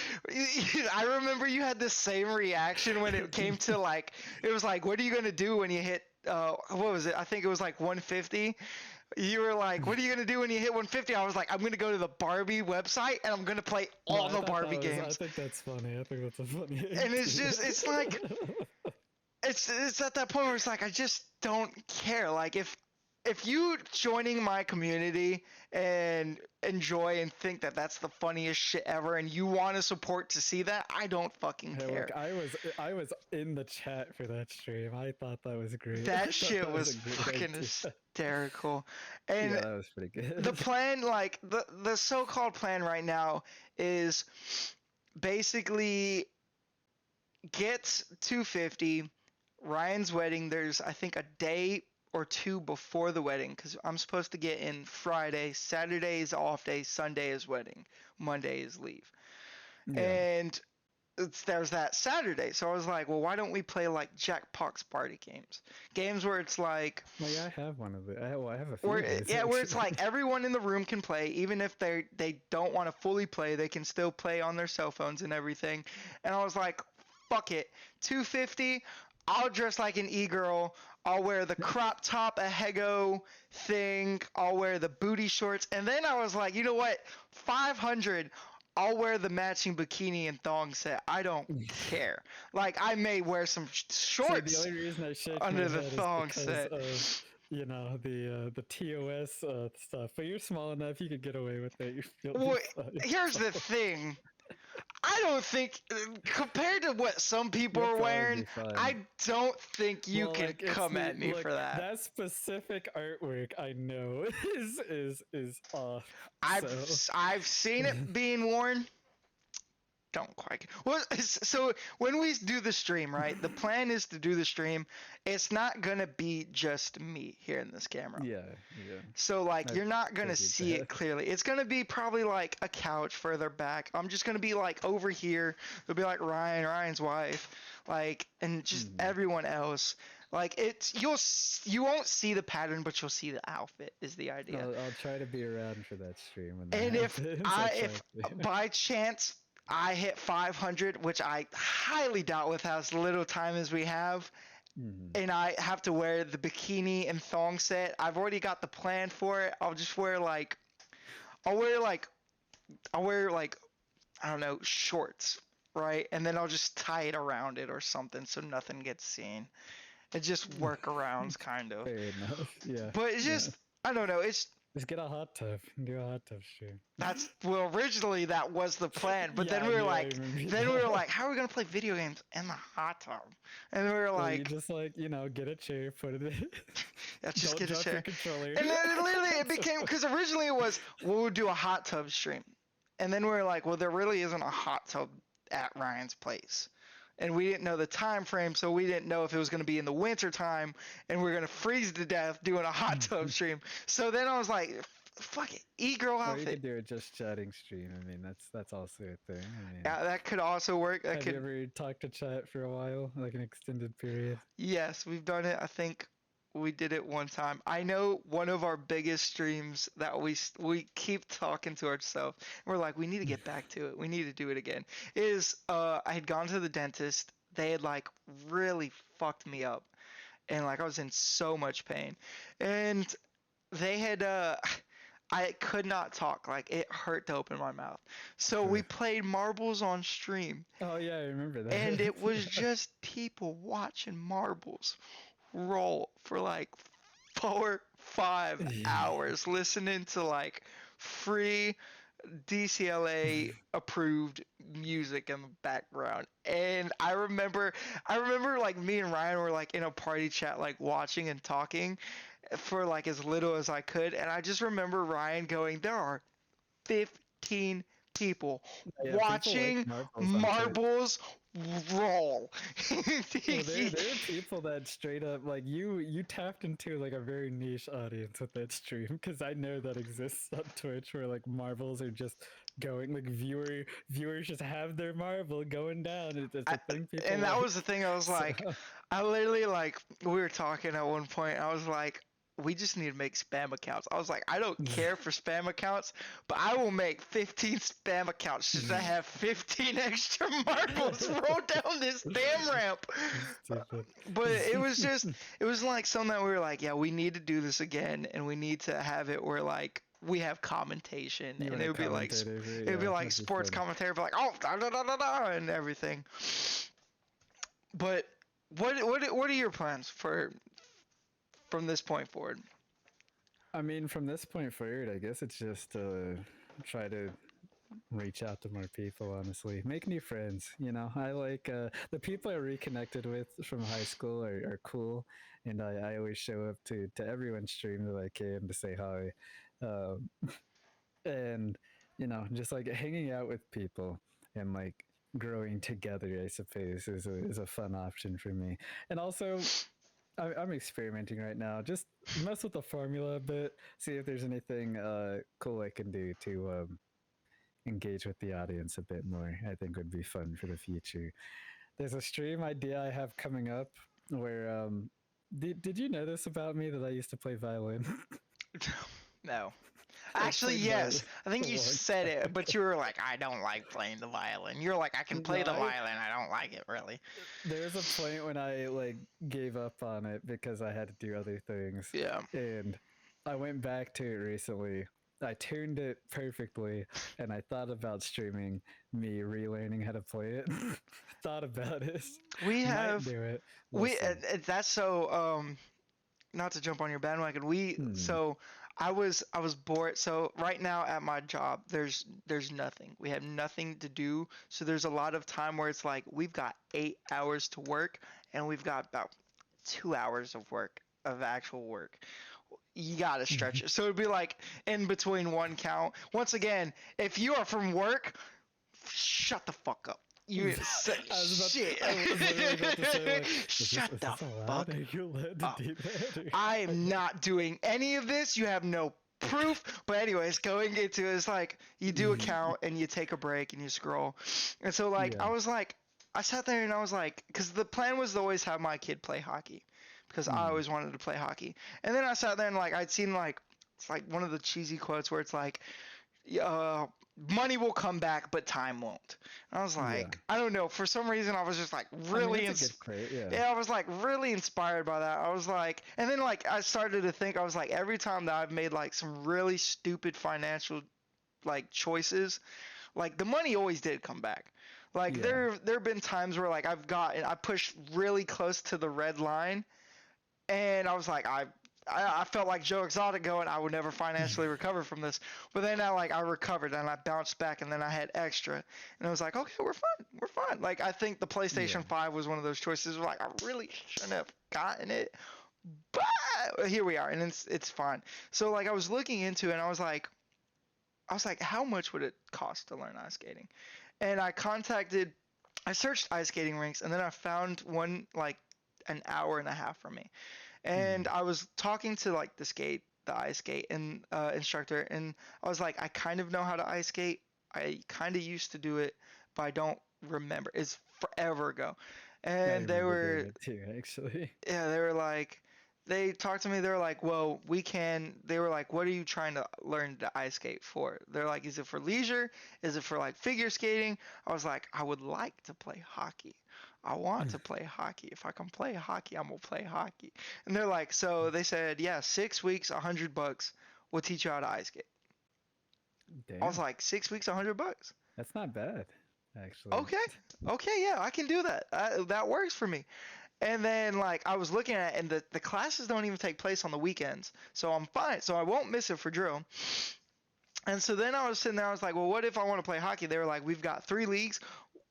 I remember you had the same reaction when it came to like, it was like, what are you going to do when you hit what was it? I think it was like 150. You were like, what are you going to do when you hit 150? I was like, I'm going to go to the Barbie website and I'm going to play all the Barbie games. I think that's funny. I think that's a funny. And it's like it's at that point where it's like, I just don't care. Like if you joining my community and enjoy and think that that's the funniest shit ever, and you want to support to see that, I don't fucking care. Look, I was in the chat for that stream. I thought that was great. That shit was fucking hysterical. And that was pretty good. The plan, like the so-called plan right now, is basically get 250. Ryan's wedding, there's I think a day or two before the wedding, because I'm supposed to get in Friday, Saturday is off day, Sunday is wedding, Monday is leave. And there's that Saturday. So I was like, well, why don't we play like Jackpot's party games where it's like, well, yeah, I have one of it. I have a few where it's like everyone in the room can play, even if they don't want to fully play, they can still play on their cell phones and everything. And I was like, fuck it, 250, I'll dress like an e-girl. I'll wear the crop top, a Hego thing. I'll wear the booty shorts. And then I was like, you know what? 500, I'll wear the matching bikini and thong set. I don't care. Like, I may wear some shorts the only reason I shake under the thong set. The TOS stuff. But you're small enough, you could get away with it. Here's the thing. I don't think, compared to what some people are wearing, I don't think you can come at me for that. That specific artwork, I know, is off. I've seen it being worn. Don't quite. Well, so when we do the stream, right? The plan is to do the stream. It's not gonna be just me here in this camera. Yeah. So like, you're not gonna see it clearly. It's gonna be probably like a couch further back. I'm just gonna be like over here. It'll be like Ryan's wife, like, and just everyone else. Like you won't see the pattern, but you'll see the outfit is the idea. I'll try to be around for that stream. And if by chance I hit 500, which I highly doubt with as little time as we have. And I have to wear the bikini and thong set. I've already got the plan for it. I'll just wear like, I don't know, shorts, right? And then I'll just tie it around it or something so nothing gets seen. It's just workarounds, kind of. Fair enough. Yeah. But it's just, I don't know. It's just get a hot tub. Do a hot tub stream. Originally that was the plan, but then we were like, how are we gonna play video games in the hot tub? And we were like, you just like, get a chair, put it in. Yeah, just get a chair. Controller. And then literally it became, because originally it was, we'll do a hot tub stream, and then we were like, well, there really isn't a hot tub at Ryan's place. And we didn't know the time frame, so we didn't know if it was going to be in the winter time and we are going to freeze to death doing a hot tub stream. So then I was like, fuck it, e-girl outfit. Or you could do a just chatting stream. I mean, that's also a thing. I mean, yeah, that could also work. Have you ever talked to chat for a while, like an extended period? Yes, we've done it. I think we did it one time. I know one of our biggest streams that we keep talking to ourselves. We're like, we need to get back to it. We need to do it again. Is I had gone to the dentist. They had like really fucked me up, and like I was in so much pain, and they had I could not talk. Like it hurt to open my mouth. So we played marbles on stream. Oh yeah, I remember that. And it was just people watching marbles roll for like 4-5 hours listening to like free DCLA approved music in the background. And I remember like me and Ryan were like in a party chat like watching and talking for like as little as I could, and I just remember Ryan going, there are 15 people watching people like marbles roll. Well, there are people that straight up like you tapped into like a very niche audience with that stream, because I know that exists on Twitch where like marbles are just going, like viewers just have their marble going down. It's a thing people and that was the thing. I was like, I literally like, we were talking at one point, I was like, we just need to make spam accounts. I was like, I don't care for spam accounts, but I will make 15 spam accounts just to have 15 extra marbles roll down this damn ramp. But it was like something that we were like, yeah, we need to do this again, and we need to have it where like we have commentation, and it would be like sports commentary, but like da da da da da and everything. But what are your plans from this point forward? I mean, from this point forward, I guess it's just try to reach out to more people, honestly. Make new friends, I like the people I reconnected with from high school are cool, and I always show up to everyone's stream that I can to say hi. And, just like hanging out with people and like growing together, I suppose, is a fun option for me. And also, I'm experimenting right now. Just mess with the formula a bit, see if there's anything cool I can do to engage with the audience a bit more. I think would be fun for the future. There's a stream idea I have coming up where did you know this about me, that I used to play violin? No. Actually, yes. I think you said it, but you were like, I don't like playing the violin. You're like, I can play the violin. I don't like it, really. There was a point when I like gave up on it because I had to do other things. Yeah. And I went back to it recently. I tuned it perfectly, and I thought about streaming me relearning how to play it. Thought about it. We have. Might do it. That's so. Not to jump on your bandwagon. So. I was bored. So right now at my job, there's nothing. We have nothing to do. So there's a lot of time where it's like we've got 8 hours to work, and we've got about 2 hours of actual work. You gotta stretch it. So it'd be like in between one count. Once again, if you are from work, shut the fuck up. You say shit. Shut the fuck up. I am not doing any of this. You have no proof. But anyways, going into it, it's like you do a count and you take a break and you scroll. And so like I sat there and I was like, because the plan was to always have my kid play hockey, because I always wanted to play hockey. And then I sat there and like I'd seen like, it's like one of the cheesy quotes where it's like, money will come back, but time won't. And I was like, I don't know. For some reason, I was just like really, it's a good crate, I was like really inspired by that. I was like, and then like I started to think, I was like, every time that I've made like some really stupid financial like choices, like the money always did come back. Like there've been times where like I pushed really close to the red line, and I was like, I felt like Joe Exotic going, I would never financially recover from this. But then I recovered and I bounced back, and then I had extra, and I was like, okay, we're fine. Like I think the PlayStation 5 was one of those choices where like I really shouldn't have gotten it, but here we are, and it's fine. So like I was looking into it, and I was like, how much would it cost to learn ice skating? And I searched ice skating rinks, and then I found one like an hour and a half from me. And I was talking to like the ice skate and instructor, and I was like, I kind of know how to ice skate. I kind of used to do it, but I don't remember. It's forever ago. And they were too, actually. Yeah, they were like, they talked to me. They were like, well, they were like, what are you trying to learn to ice skate for? They're like, is it for leisure? Is it for like figure skating? I was like, I would like to play hockey. I want to play hockey. If I can play hockey, I'm gonna play hockey. And they're like, so they said, yeah, 6 weeks, $100. We'll teach you how to ice skate. Damn. I was like, 6 weeks, $100. That's not bad, actually. Okay, yeah, I can do that. That works for me. And then like I was looking at it, and the classes don't even take place on the weekends, so I'm fine. So I won't miss it for drill. And so then I was sitting there, I was like, well, what if I want to play hockey? They were like, we've got 3 leagues.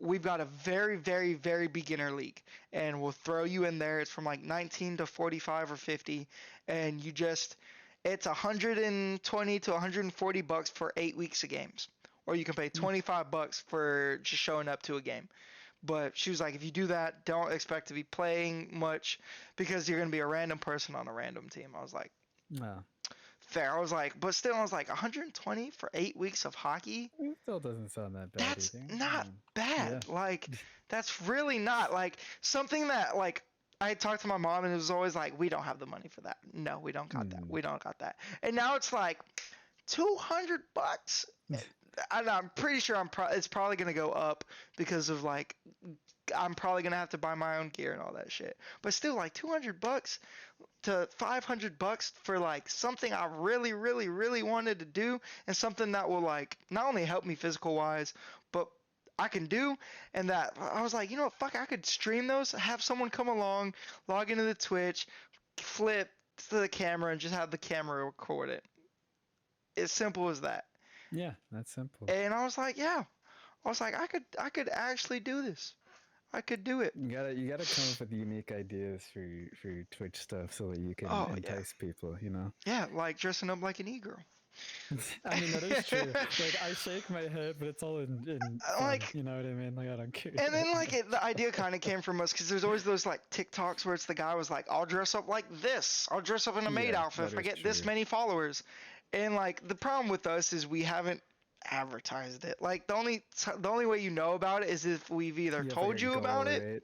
We've got a very, very, very beginner league, and we'll throw you in there. It's from like 19 to 45 or 50, and it's 120 to 140 bucks for 8 weeks of games, or you can pay 25 bucks for just showing up to a game. But she was like, if you do that, don't expect to be playing much because you're going to be a random person on a random team. I was like, fair. I was like, but still, I was like, 120 for 8 weeks of hockey? It still doesn't sound that bad. That's not bad. Yeah. Like, that's really not. Like, something that, like, I talked to my mom, and it was always like, we don't have the money for that. No, we don't got that. We don't got that. And now it's like, $200? And I'm pretty sure it's probably going to go up because of, like, I'm probably going to have to buy my own gear and all that shit. But still, like, $200 to $500 for like something I really, really, really wanted to do, and something that will like not only help me physical wise, but I can do. And that I was like, you know what, fuck, I could stream those, have someone come along, log into the Twitch, flip to the camera, and just have the camera record it. As simple as that. Yeah, that's simple. And I was like, I could actually do this. I could do it. You gotta come up with unique ideas for your Twitch stuff so that you can entice people, you know? Yeah, like dressing up like an e-girl. I mean, that is true. Like, I shake my head, but it's all in like, you know what I mean? Like, I don't care. And then, like, the idea kind of came from us, because there's always those, like, TikToks where it's the guy was like, I'll dress up like this. I'll dress up in a maid outfit if I get this many followers. And, like, the problem with us is we haven't advertised it. Like, the only way you know about it is if we've either told you about it.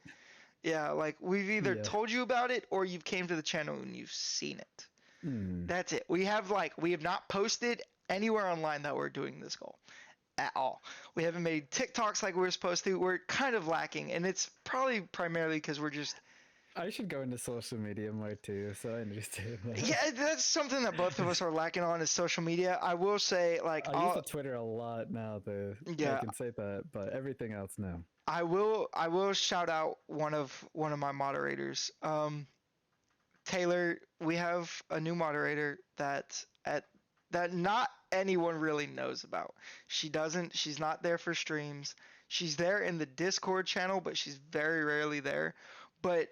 Yeah, like, we've either told you about it, or you've came to the channel and you've seen it. That's it. We have not posted anywhere online that we're doing this goal at all. We haven't made TikToks like we were supposed to. We're kind of lacking, and it's probably primarily because we're just... I should go into social media more too, so I understand that. Yeah, that's something that both of us are lacking on, is social media. I will say, like... I use Twitter a lot now, though. Yeah. I can say that, but everything else, no. I will shout out one of my moderators. Taylor, we have a new moderator that not anyone really knows about. She's not there for streams. She's there in the Discord channel, but she's very rarely there. But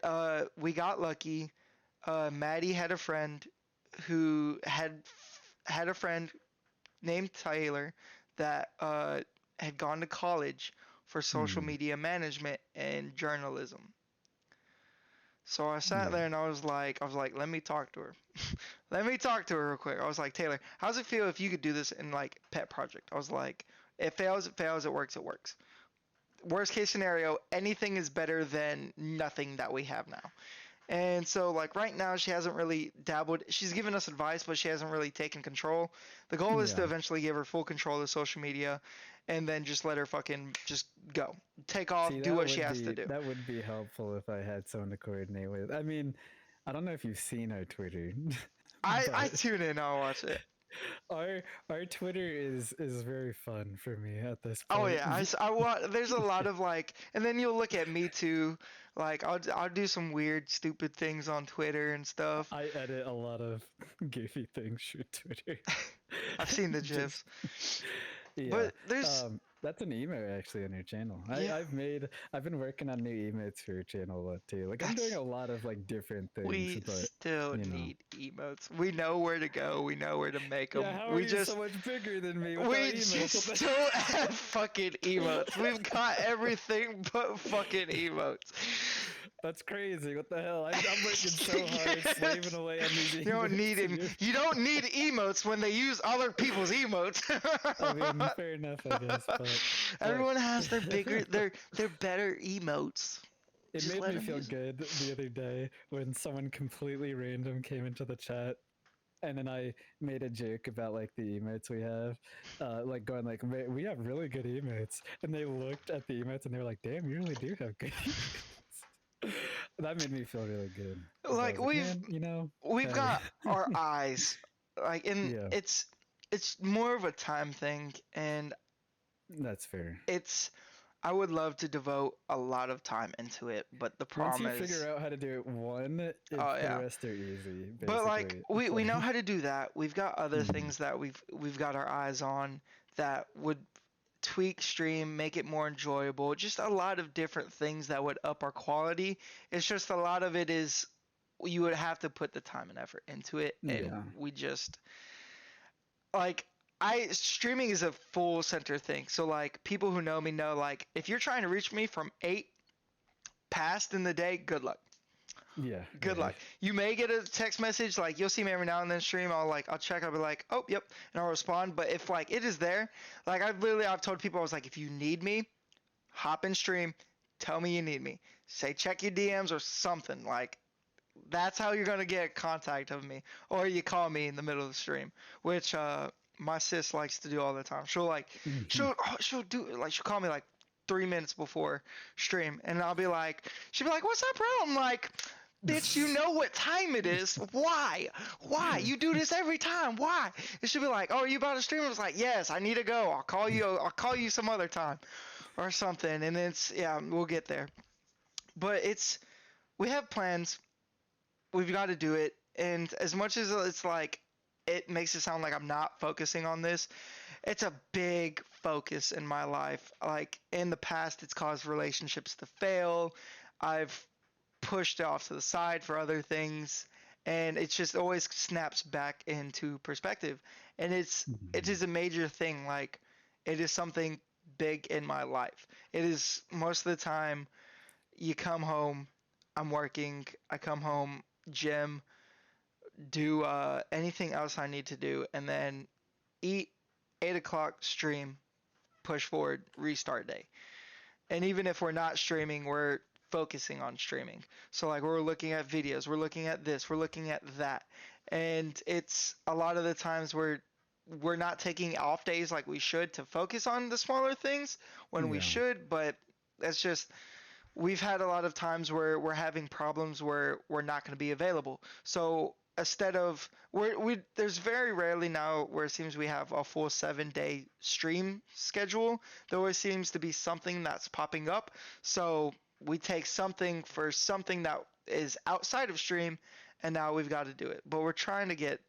we got lucky. Maddie had a friend who had a friend named Taylor that had gone to college for social media management and journalism. So I sat there and I was like, let me talk to her. Let me talk to her real quick. I was like, Taylor, how's it feel if you could do this in like pet project? I was like, it fails, it fails, it works, it works. Worst case scenario, anything is better than nothing that we have now. And so, like, right now, she hasn't really dabbled. She's given us advice, but she hasn't really taken control. The goal is to Yeah. eventually give her full control of social media and then just let her fucking just go. Take off, See, do what she has to do. that would be helpful if I had someone to coordinate with. I mean, I don't know if you've seen our Twitter, I but tune in, I'll watch it. our Twitter is very fun for me at this Oh point. yeah, there's a lot of like, and then you'll look at me too. Like I'll do some weird, stupid things on Twitter and stuff. I edit a lot of goofy things for Twitter. I've seen the Just gifs, yeah. but there's That's an emote actually on your channel. yeah. I've been working on new emotes for your channel a lot too. Like I'm doing That's a lot of like different things, We but still you know. need emotes. We know where to go. We know where to make Yeah, them. how are We you just so much bigger than me without we emotes? just don't have fucking emotes. We've got everything but fucking emotes. That's crazy. What the hell? I'm working so hard, Yes. slaving away on these emotes. You don't need You don't need emotes when they use other people's emotes. I mean, fair enough, I guess. But Everyone has their better emotes. it Just made let me them feel use 'em. good the other day when someone completely random came into the chat, and then I made a joke about like the emotes we have, like going like we have really good emotes, and they looked at the emotes and they were like, "Damn, you really do have good emotes." That made me feel really good. So I Like was like, man, you know, we've hey, got our eyes, like, and yeah, it's more of a time thing, and that's fair. it's I would love to devote a lot of time into it, but the Once problem you is, figure out how to do it oh the yeah. rest are easy, But like basically. It's we know like, how to do that. We've got other mhm, things that we've got our eyes on that would tweak stream, make it more enjoyable. Just a lot of different things that would up our quality. It's just a lot of it is you would have to put the time and effort into it, and yeah, we just like I streaming is a full center thing. So like people who know me know like if you're trying to reach me from 8 past in the day, good luck. yeah, Good luck. You may get a text message, like you'll see me every now and then stream. I'll check. I'll be like, oh yep, and I'll respond. But if like it is there, like I've told people I was like, if you need me, hop in stream, tell me you need me. Say check your DMs or something. Like that's how you're gonna get contact of me, or you call me in the middle of the stream, which my sis likes to do all the time. She'll like Mhm. she'll do like she'll call me like 3 minutes before stream, and she'll be like, what's up, bro? I'm like, bitch, you know what time it is. Why? Why? You do this every time. Why? It should be like, oh, are you about to stream? It's like, yes, I need to go. I'll call you some other time or something. And yeah, we'll get there. But we have plans. We've got to do it. And as much as it's like, it makes it sound like I'm not focusing on this, it's a big focus in my life. Like in the past, it's caused relationships to fail. I've pushed off to the side for other things, and it just always snaps back into perspective. And it Mhm. is a major thing. Like it is something big in my life. It is most of the time you come home, I'm working, I come home, gym, do anything else I need to do, and then eat, 8 o'clock stream, push forward, restart day. And even if we're not streaming, we're focusing on streaming. So like we're looking at videos, we're looking at this, we're looking at that. And it's a lot of the times we're not taking off days like we should to focus on the smaller things when we Yeah, should, but that's just we've had a lot of times where we're having problems where we're not going to be available. So instead of there's very rarely now where it seems we have a full 7 day stream schedule. There always seems to be something that's popping up. So we take something for something that is outside of stream, and now we've got to do it. But we're trying to get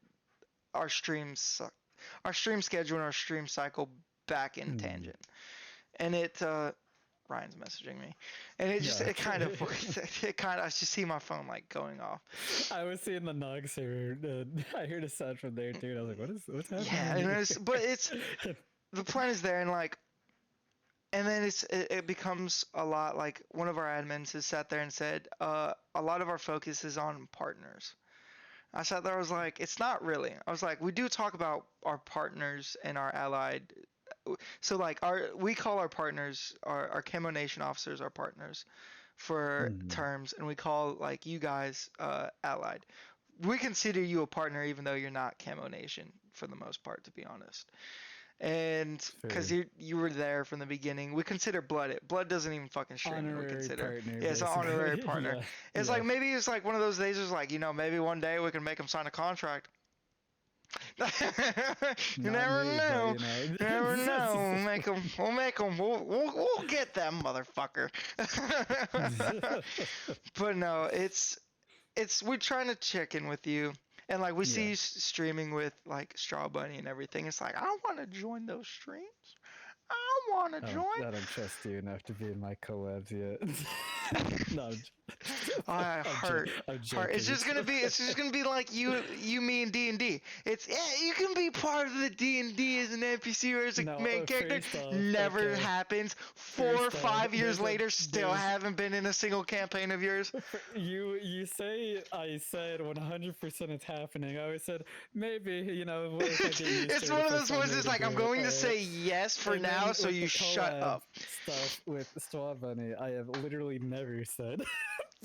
our streams, our stream schedule and our stream cycle back in mm, tangent. And Ryan's messaging me, and yeah. it kind of Okay. I just see my phone like going off. I was seeing the Nog server. I heard a sound from there too, and I was like, what's Yeah, happening but it's here?" the plan is there, and like, and then it becomes a lot. Like one of our admins has sat there and said, a lot of our focus is on partners. I sat there, I was like, it's not really. I was like, we do talk about our partners and our allied. So like we call our partners, our Camo Nation officers, our partners. for terms, and we call like you guys allied. We consider you a partner even though you're not Camo Nation for the most part, to be honest. And because you were there from the beginning, we consider Blood doesn't even fucking stream. Honorary we consider partner, yeah, it's an honorary partner. It's like maybe it's like one of those days. It's like maybe one day we can make him sign a contract. You never know. You never know. We'll make him. We'll get that motherfucker. But no, it's we're trying to check in with you. And like we see you streaming with like Straw Bunny and everything. It's like I want to join those streams. I want to join. I don't trust you enough to be in my collabs yet. No, hurt. It's just gonna be like you, me, and D&D. It's you can be part of the D&D as an NPC or as a main character. Never happens. 4 or 5 years later, still haven't been in a single campaign of yours. You say I said 100% it's happening. I always said maybe it's one of those ones. It's like I'm going to say yes for now, so you shut up. Stuff with Straw Bunny, I have literally never said.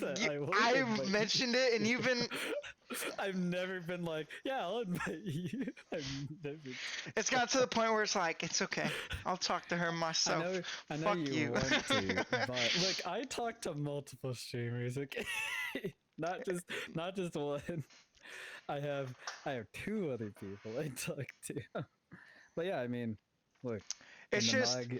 I've mentioned it, and you've been. I've never been like, yeah, I'll admit you. It's got to the point where it's like, it's okay. I'll talk to her myself. I know you want to, but look, I talk to multiple streamers. Okay, not just one. I have 2 other people I talk to. But yeah, I mean, look. It's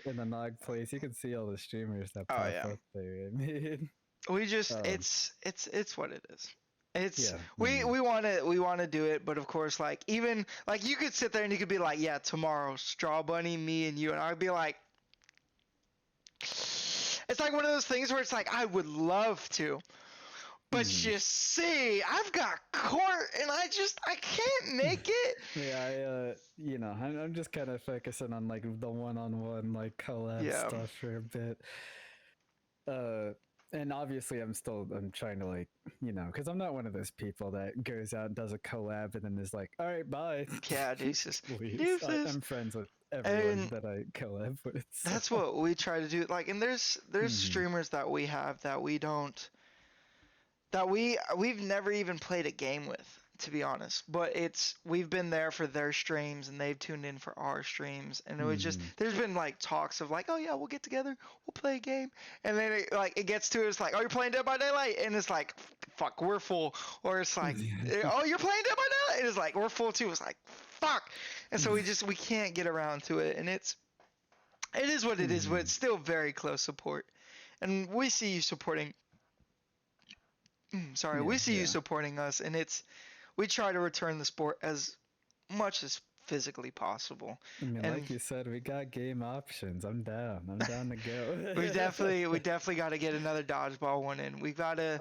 in the Nog place, you can see all the streamers that pop up there. I mean, we just it's what it is. It's we want to do it, but of course, like even like you could sit there and you could be like, yeah, tomorrow, Straw Bunny, me, and you, and I'd be like, it's like one of those things where it's like I would love to. But you see, I've got court, and I can't make it. Yeah, I'm just kind of focusing on like the one-on-one like collab stuff for a bit. And obviously I'm trying to like, because I'm not one of those people that goes out and does a collab and then is like, all right, bye. Yeah, deuces. I'm friends with everyone that I collab with. So. That's what we try to do. Like, and there's streamers that we have that we don't. That we've never even played a game with, to be honest. But we've been there for their streams and they've tuned in for our streams, and it was just there's been like talks of like, oh yeah, we'll get together, we'll play a game, and then it gets to it's like, oh, you're playing Dead by Daylight, and it's like, fuck, we're full, or it's like, oh, you're playing Dead by Daylight, and it's like we're full too. It's like, fuck, and so we we can't get around to it, and it is what it is, but it's still very close support, and we see you supporting. We see you supporting us, and we try to return the sport as much as physically possible. I mean, and like you said, we got game options. I'm down to go. we definitely got to get another dodgeball one in. We gotta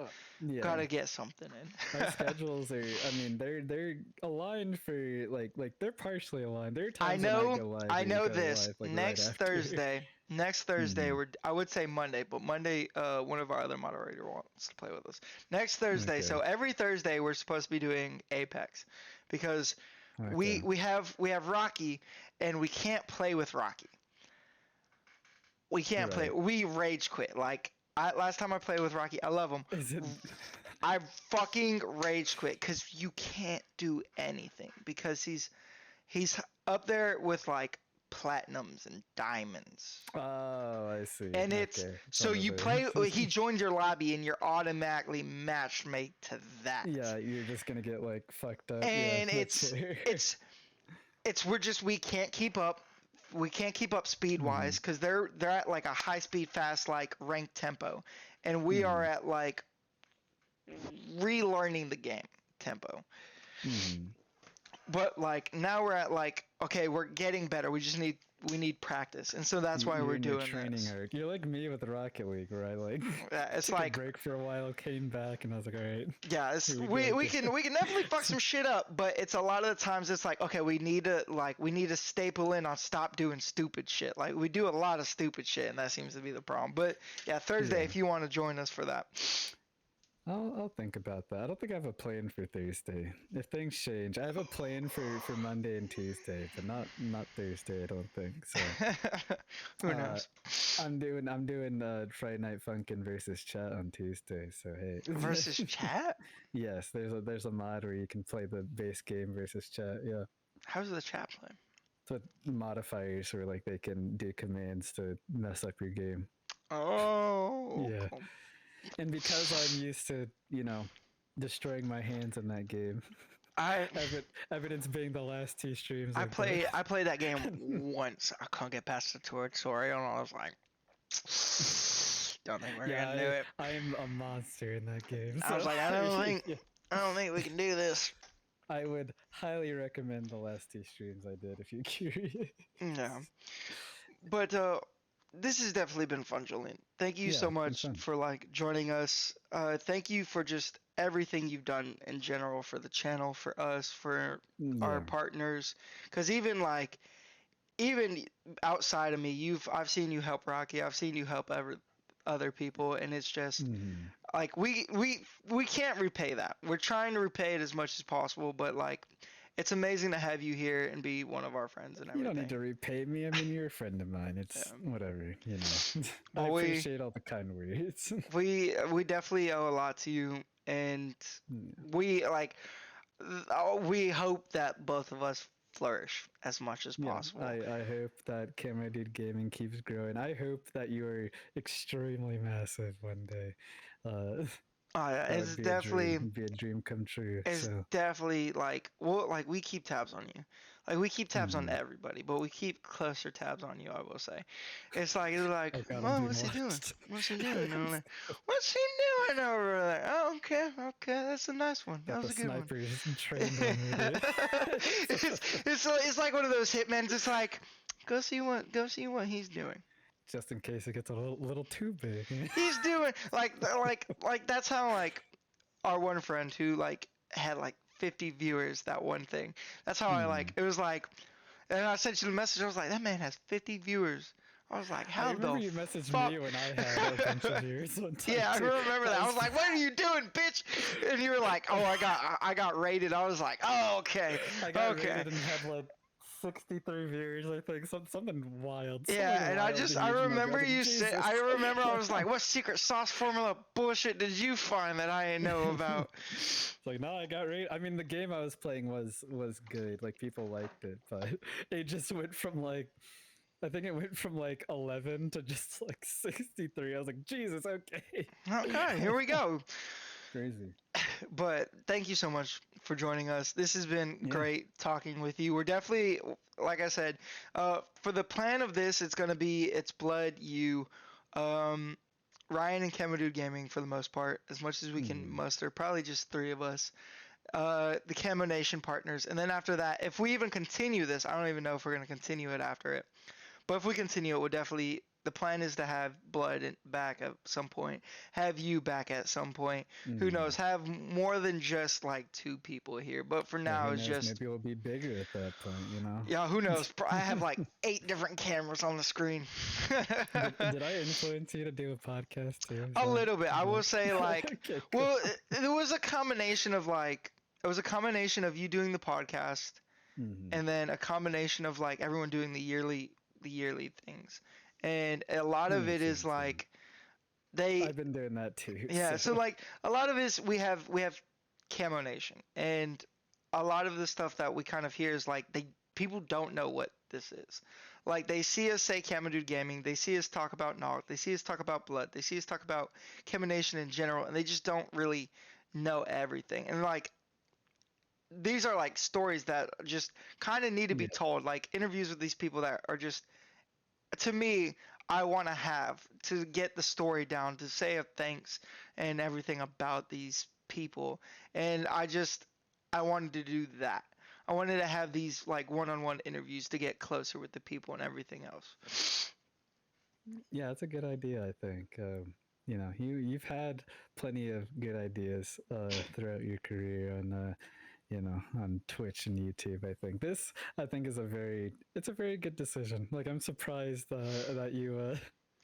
get something in. Our schedules are, I mean, they're aligned for like they're partially aligned. There are times I know this. Live, like, next Thursday. Next Thursday, I would say Monday, but Monday, one of our other moderators wants to play with us. Next Thursday, so every Thursday we're supposed to be doing Apex, because we have Rocky, and we can't play with Rocky. We can't play. We rage quit. Like last time I played with Rocky, I love him. I fucking rage quit because you can't do anything because he's up there with like platinums and diamonds. Oh, I see. And so you play. He joins your lobby, and you're automatically matched made to that. Yeah, you're just gonna get like fucked up. And we can't keep up. We can't keep up speed wise because they're at like a high speed, fast like ranked tempo, and we are at like relearning the game tempo. But like now we're at like, okay, we're getting better. We need practice, and so that's why we're doing training arc. You're like me with Rocket League, where I like it's took like a break for a while, came back, and I was like, all right. Yeah, we can definitely fuck some shit up, but it's a lot of the times it's like, okay, we need to staple in on stop doing stupid shit. Like we do a lot of stupid shit, and that seems to be the problem. But yeah, Thursday if you want to join us for that. I'll think about that. I don't think I have a plan for Thursday. If things change, I have a plan for Monday and Tuesday, but not Thursday. I don't think so. Who knows? I'm doing Friday Night Funkin' versus Chat on Tuesday. So hey, Versus chat? yes, there's a mod where you can play the base game versus Chat. Yeah, How's the chat play? so modifiers where like they can do commands to mess up your game. Oh, Yeah, cool. and because I'm used to destroying my hands in that game, I evidence being the last two streams I I've done. played that game once. I couldn't get past the tutorial, and I was like, don't think we're gonna do it. I am a monster in that game. I was like, I don't think we can do this. I would highly recommend the last two streams I did if you're curious. Yeah, but this has definitely been fun, Julian. Thank you Yeah, so it's much fun. for like joining us. Thank you for just everything you've done in general for the channel, for us, for our Yeah. partners. Because even outside of me, I've seen you help Rocky. I've seen you help other people, and it's just Mhm. like we can't repay that. We're trying to repay it as much as possible, but like it's amazing to have you here and be one of our friends and You everything. don't need to repay me. I mean, you're a friend of mine. It's Yeah. whatever, you know. I Well, appreciate all the kind words. we definitely owe a lot to you, and Yeah. we hope that both of us flourish as much as Yeah, possible. I hope that Camo Dude Gaming keeps growing. I hope that you are extremely massive one day. That It's would be definitely be a dream come true. it's So, definitely like we keep tabs on you. Like we keep tabs on mhm. everybody, but we keep closer tabs on you, I will say. It's like Oh God, I'm oh, being what's he doing? watched. What's he doing? And I'm like, what's he doing over there? Oh, okay, that's a nice one. That Got was the a good one. snipers trained on me, dude. It's like one of those hitmen. It's like go see what he's doing. Just in case it gets a little too big. He's doing like that's how like our one friend who like had like 50 viewers that one thing. That's how I like it was like, and I sent you the message. I was like, that man has 50 viewers. I was like, I how remember the you messaged fuck? me when I had a bunch of viewers one time. Yeah, I too. remember that. I was like, what are you doing, bitch? And you were like, oh, I got rated. I was like, oh, okay, I got okay. rated and had like 63 viewers, I think, something wild. Yeah, and I remember you said, Jesus. I was like, what secret sauce formula bullshit did you find that I didn't know about? It's like, no, I got rated. I mean, the game I was playing was good. Like, people liked it, but it just went from like, I think it went from like 11 to just like 63. I was like, Jesus, okay. Okay, here we go. Crazy. But thank you so much for joining us. This has been Yeah. great talking with you. We're definitely, like I said, for the plan of this, it's going to be it's Blood, you, Ryan, and Camo Dude Gaming for the most part, as much as we can muster. Probably just three of us. The Camo Nation partners, and then after that, if we even continue this, I don't even know if we're going to continue it after it. But if we continue it, we'll definitely. The plan is to have Blood back at some point, have you back at some point. Who knows? Have more than just like two people here. But for now, it's just maybe it'll be bigger at that point. You know. yeah. Who knows? I have like 8 different cameras on the screen. Did I influence you to do a podcast too? A little bit. I will say like, Okay, well, it was a combination of like, it was a combination of you doing the podcast, and then a combination of like everyone doing the yearly things. And a lot of it is like I've been doing that too. yeah, so like a lot of it is we have Camo Nation, and a lot of the stuff that we kind of hear is like people don't know what this is. Like they see us say Camo Dude Gaming, they see us talk about Nog, they see us talk about Blood, they see us talk about Camo Nation in general, and they just don't really know everything. And like these are like stories that just kind of need to be told, like interviews with these people that are just, to me, I want to have to get the story down, to say a thanks and everything about these people. And I wanted to do that. I wanted to have these like one-on-one interviews to get closer with the people and everything else. Yeah, it's a good idea, I think. You know, you've had plenty of good ideas throughout your career on you know, on Twitch and YouTube. I think is a very good decision. Like, I'm surprised that you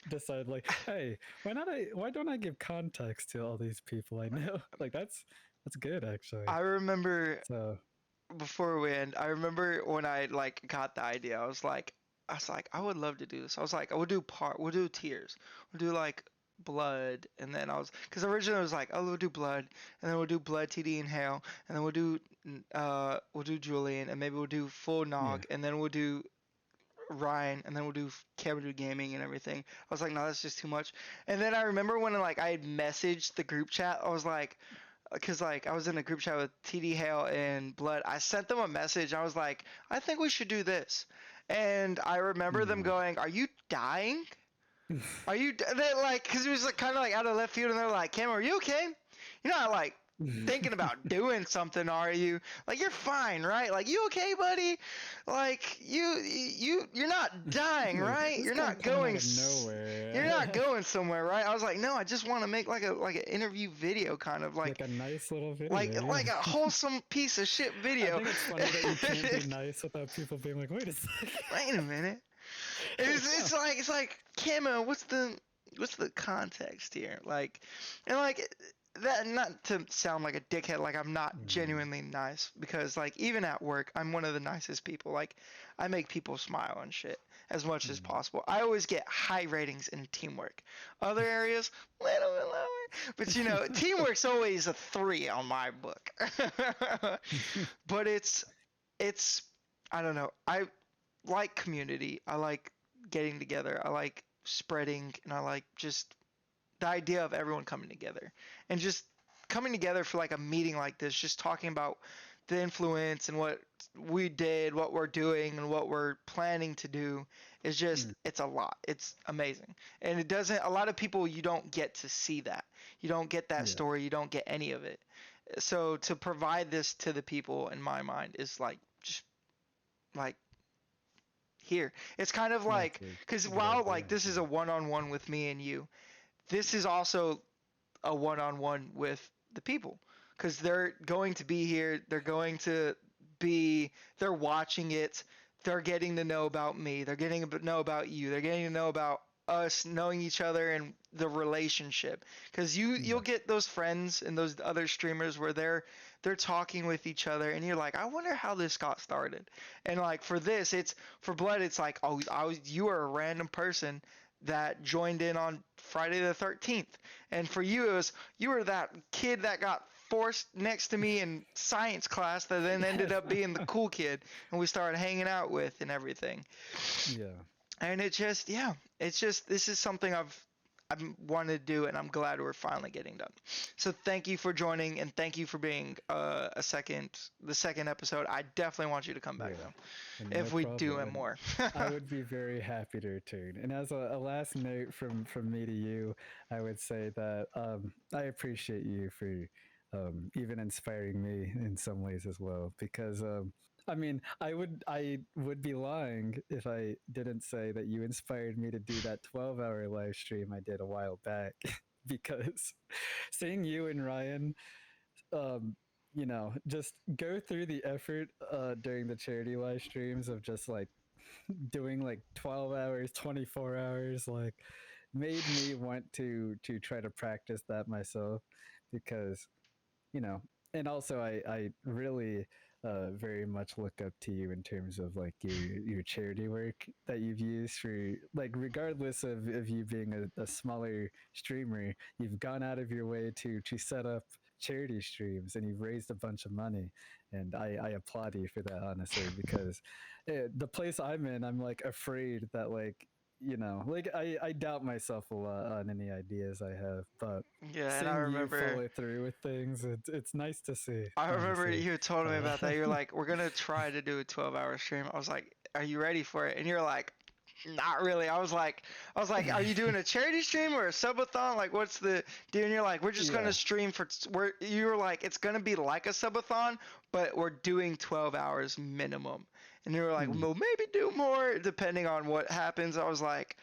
decide like, hey, why don't I give context to all these people I know? Like that's good actually. I remember So before we end, I remember when I like got the idea, I was like, I would love to do this. I was like, we'll do tiers. We'll do like blood, and then because originally it was like, oh, we'll do blood, and then we'll do blood, TD, and Hale, and then we'll do Julian, and maybe we'll do full yeah. Nog, and then we'll do Ryan, and then we'll do Camo Gaming and everything. I was like, no, that's just too much. And then I remember when like I had messaged the group chat, I was like, because like I was in a group chat with TD Hale and Blood. I sent them a message. I was like, I think we should do this. And I remember them going, "Are you dying? Are you?" They like, because it was like kind of like out of left field, and they're like, "Cam, are you okay? You're not like thinking about doing something, are you? Like you're fine, right? Like you okay, buddy? Like you're not dying, right? You're not going nowhere. You're not going somewhere, right?" I was like, "No, I just want to make like an interview video, kind of like a nice little video, like a wholesome piece of shit video." I think it's funny that you can't be nice without people being like, wait a second. Wait a minute. It's like Camo, what's the context here? Like, and like that, not to sound like a dickhead, like I'm not genuinely nice, because like even at work I'm one of the nicest people. Like I make people smile and shit as much as possible. I always get high ratings in teamwork. Other areas little bit lower, but you know, teamwork's always a 3 on my book. But it's I don't know. I like community. I like getting together. I like spreading, and I like just the idea of everyone coming together and just coming together for like a meeting like this, just talking about the influence and what we did, what we're doing, and what we're planning to do is just it's a lot. It's amazing. And it doesn't, a lot of people, you don't get to see that. You don't get that story. You don't get any of it. So to provide this to the people, in my mind, is like just like here. It's kind of like, because while like this is a one-on-one with me and you, this is also a one-on-one with the people, because they're going to be here. They're watching it. They're getting to know about me. They're getting to know about you. They're getting to know about us, knowing each other and the relationship. Because you'll get those friends and those other streamers where they're talking with each other, and you're like, I wonder how this got started. And like for Blood, it's like, oh, you are a random person that joined in on Friday the 13th. And for you, it was, you were that kid that got forced next to me in science class that then ended up being the cool kid, and we started hanging out with and everything. Yeah. And this is something I've wanted to do, and I'm glad we're finally getting done. So thank you for joining, and thank you for being the second episode. I definitely want you to come back though, if we do it more. I would be very happy to return. And as a last note from me to you, I would say that I appreciate you for even inspiring me in some ways as well, because I mean, I would be lying if I didn't say that you inspired me to do that 12-hour live stream I did a while back. Because seeing you and Ryan, you know, just go through the effort during the charity live streams of just like doing like 12 hours, 24 hours, like made me want to try to practice that myself, because, you know, and also I really very much look up to you in terms of like your charity work that you've used for, like, regardless of you being a smaller streamer, you've gone out of your way to set up charity streams, and you've raised a bunch of money, and I applaud you for that, honestly, because the place I'm in, I'm like afraid that, like, you know, like I doubt myself a lot on any ideas I have, but yeah, and I remember you follow through with things. It's nice to see. I remember you told me about that. You're like, we're gonna try to do a 12-hour stream. I was like, are you ready for it? And you're like, not really. I was like, are you doing a charity stream or a subathon? Like, what's the deal? And you're like, we're just gonna stream you were like, it's gonna be like a subathon, but we're doing 12 hours minimum. And you were like, well, maybe do more depending on what happens. I was like,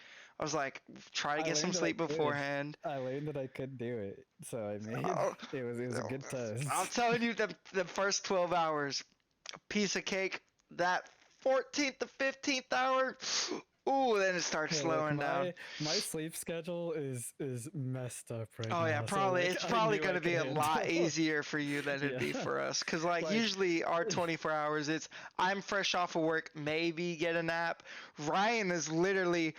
try to get some sleep beforehand. I learned that I could do it, so I made it was a good test. I'm telling you, the first 12 hours, piece of cake. That 14th to 15th hour, Ooh, then it starts Yeah, slowing down. my sleep schedule is messed up right Oh yeah, now. So probably like it's I probably knew going I to could be a lot handle. easier for you than it'd Yeah, be for us. Cause like like usually our 24 hours, it's I'm fresh off of work, maybe get a nap. Ryan is literally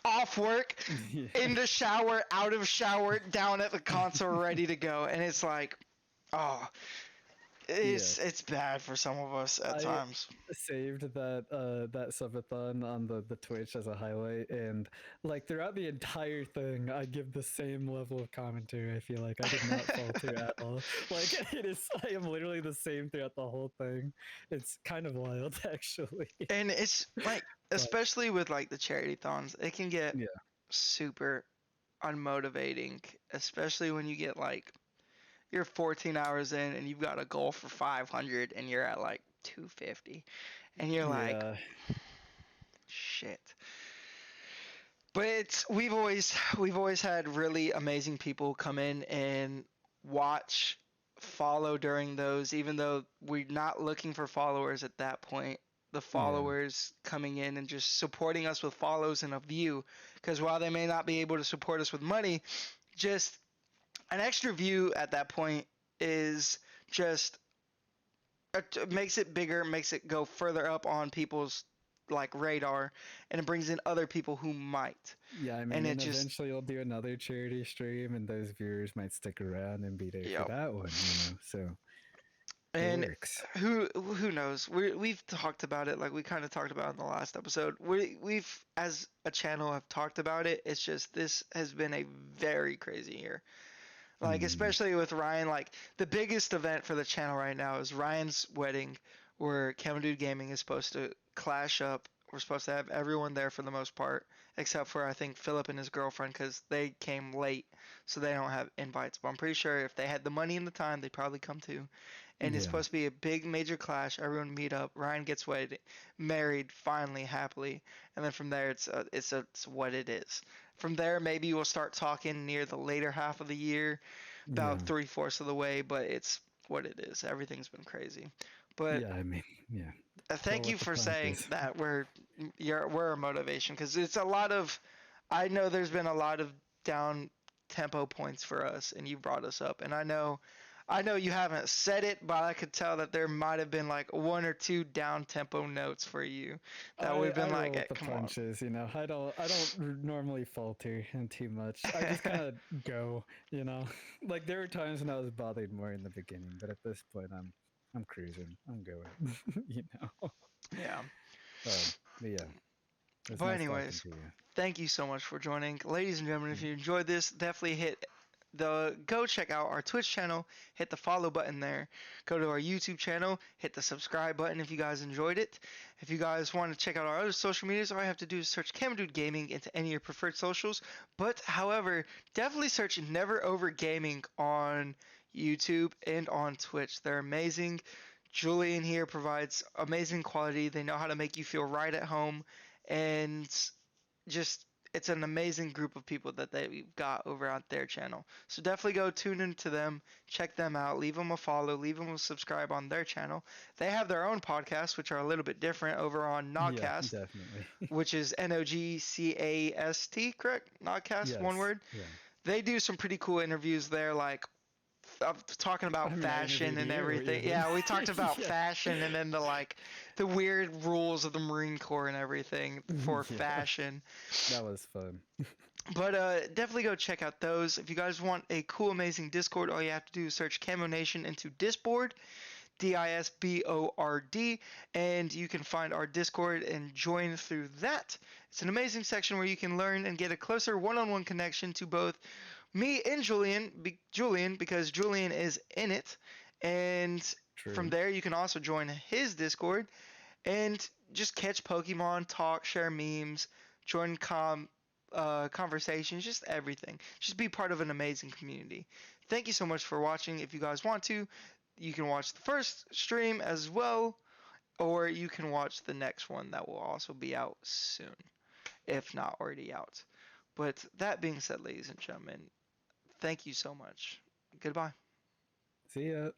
off work, yeah, in the shower, out of shower, down at the console, ready to go, and it's like, oh, yeah. it's bad for some of us at I times. saved that subathon on the Twitch as a highlight, and like throughout the entire thing, I give the same level of commentary. I feel like I did not falter at all. Like it is, I am literally the same throughout the whole thing. It's kind of wild, actually. And it's like, But especially with like the charity thons, it can get yeah, super unmotivating, especially when you get like you're 14 hours in and you've got a goal for 500 and you're at like 250 and you're like, yeah, shit. But we've always had really amazing people come in and watch, follow during those, even though we're not looking for followers at that point. The yeah, followers coming in and just supporting us with follows and a view, because while they may not be able to support us with money, just an extra view at that point is just makes it bigger, makes it go further up on people's like radar, and it brings in other people who might, yeah. I and mean, it and just eventually you'll do another charity stream, and those viewers might stick around and be there for yeah. that one. So it And works. who knows? We've talked about it, like we kind of talked about in the last episode. We've as a channel have talked about it. It's just this has been a very crazy year. Like Mm, especially with Ryan, like the biggest event for the channel right now is Ryan's wedding, where Camo Gaming is supposed to clash up. We're supposed to have everyone there for the most part, except for I think Philip and his girlfriend, because they came late, so they don't have invites. But I'm pretty sure if they had the money and the time, they'd probably come too. And it's yeah, supposed to be a big major clash. Everyone meet up. Ryan gets wedded, married finally, happily, and then from there it's what it is. From there, maybe we'll start talking near the later half of the year, about yeah. 3/4 of the way, but it's what it is. Everything's been crazy. But Yeah, I mean, yeah. thank Roll you with the for saying punches. that we're a motivation, because it's a lot of, I know there's been a lot of down tempo points for us, and you brought us up, and I know you haven't said it, but I could tell that there might have been like one or two down tempo notes for you that we've I been like, roll hey, with the come on. punches, you know. I don't normally falter and too much. I just kind of go, you know. Like there were times when I was bothered more in the beginning, but at this point I'm cruising. I'm going, you know. Yeah. But yeah, it's But nice talking anyways, to you. thank you so much for joining. Ladies and gentlemen, if you enjoyed this, definitely go check out our Twitch channel, hit the follow button there. Go to our YouTube channel, hit the subscribe button if you guys enjoyed it. If you guys want to check out our other social medias, all you have to do is search Camo Gaming into any of your preferred socials. But however, definitely search NeverOverGaming on YouTube and on Twitch. They're amazing. Julian here provides amazing quality. They know how to make you feel right at home, and just it's an amazing group of people that they've got over on their channel. So definitely go tune into them, check them out, leave them a follow, leave them a subscribe on their channel. They have their own podcasts, which are a little bit different over on Yeah, Nogcast, definitely. which is Nogcast, correct? Nogcast, one Yes. word. Yeah. They do some pretty cool interviews there, like talking about I mean, I fashion interviewed and you everything. even. Yeah, we talked about Yeah. fashion and then the weird rules of the Marine Corps and everything for Yeah. fashion. That was fun. But definitely go check out those. If you guys want a cool, amazing Discord, all you have to do is search Camo Nation into Discord, Disbord, and you can find our Discord and join through that. It's an amazing section where you can learn and get a closer one-on-one connection to both me and Julian, because Julian is in it, and from True. there you can also join his Discord and just catch Pokemon, talk, share memes, join conversations, just everything. Just be part of an amazing community. Thank you so much for watching. If you guys want to, you can watch the first stream as well, or you can watch the next one that will also be out soon, if not already out. But that being said, ladies and gentlemen, thank you so much. Goodbye. See ya.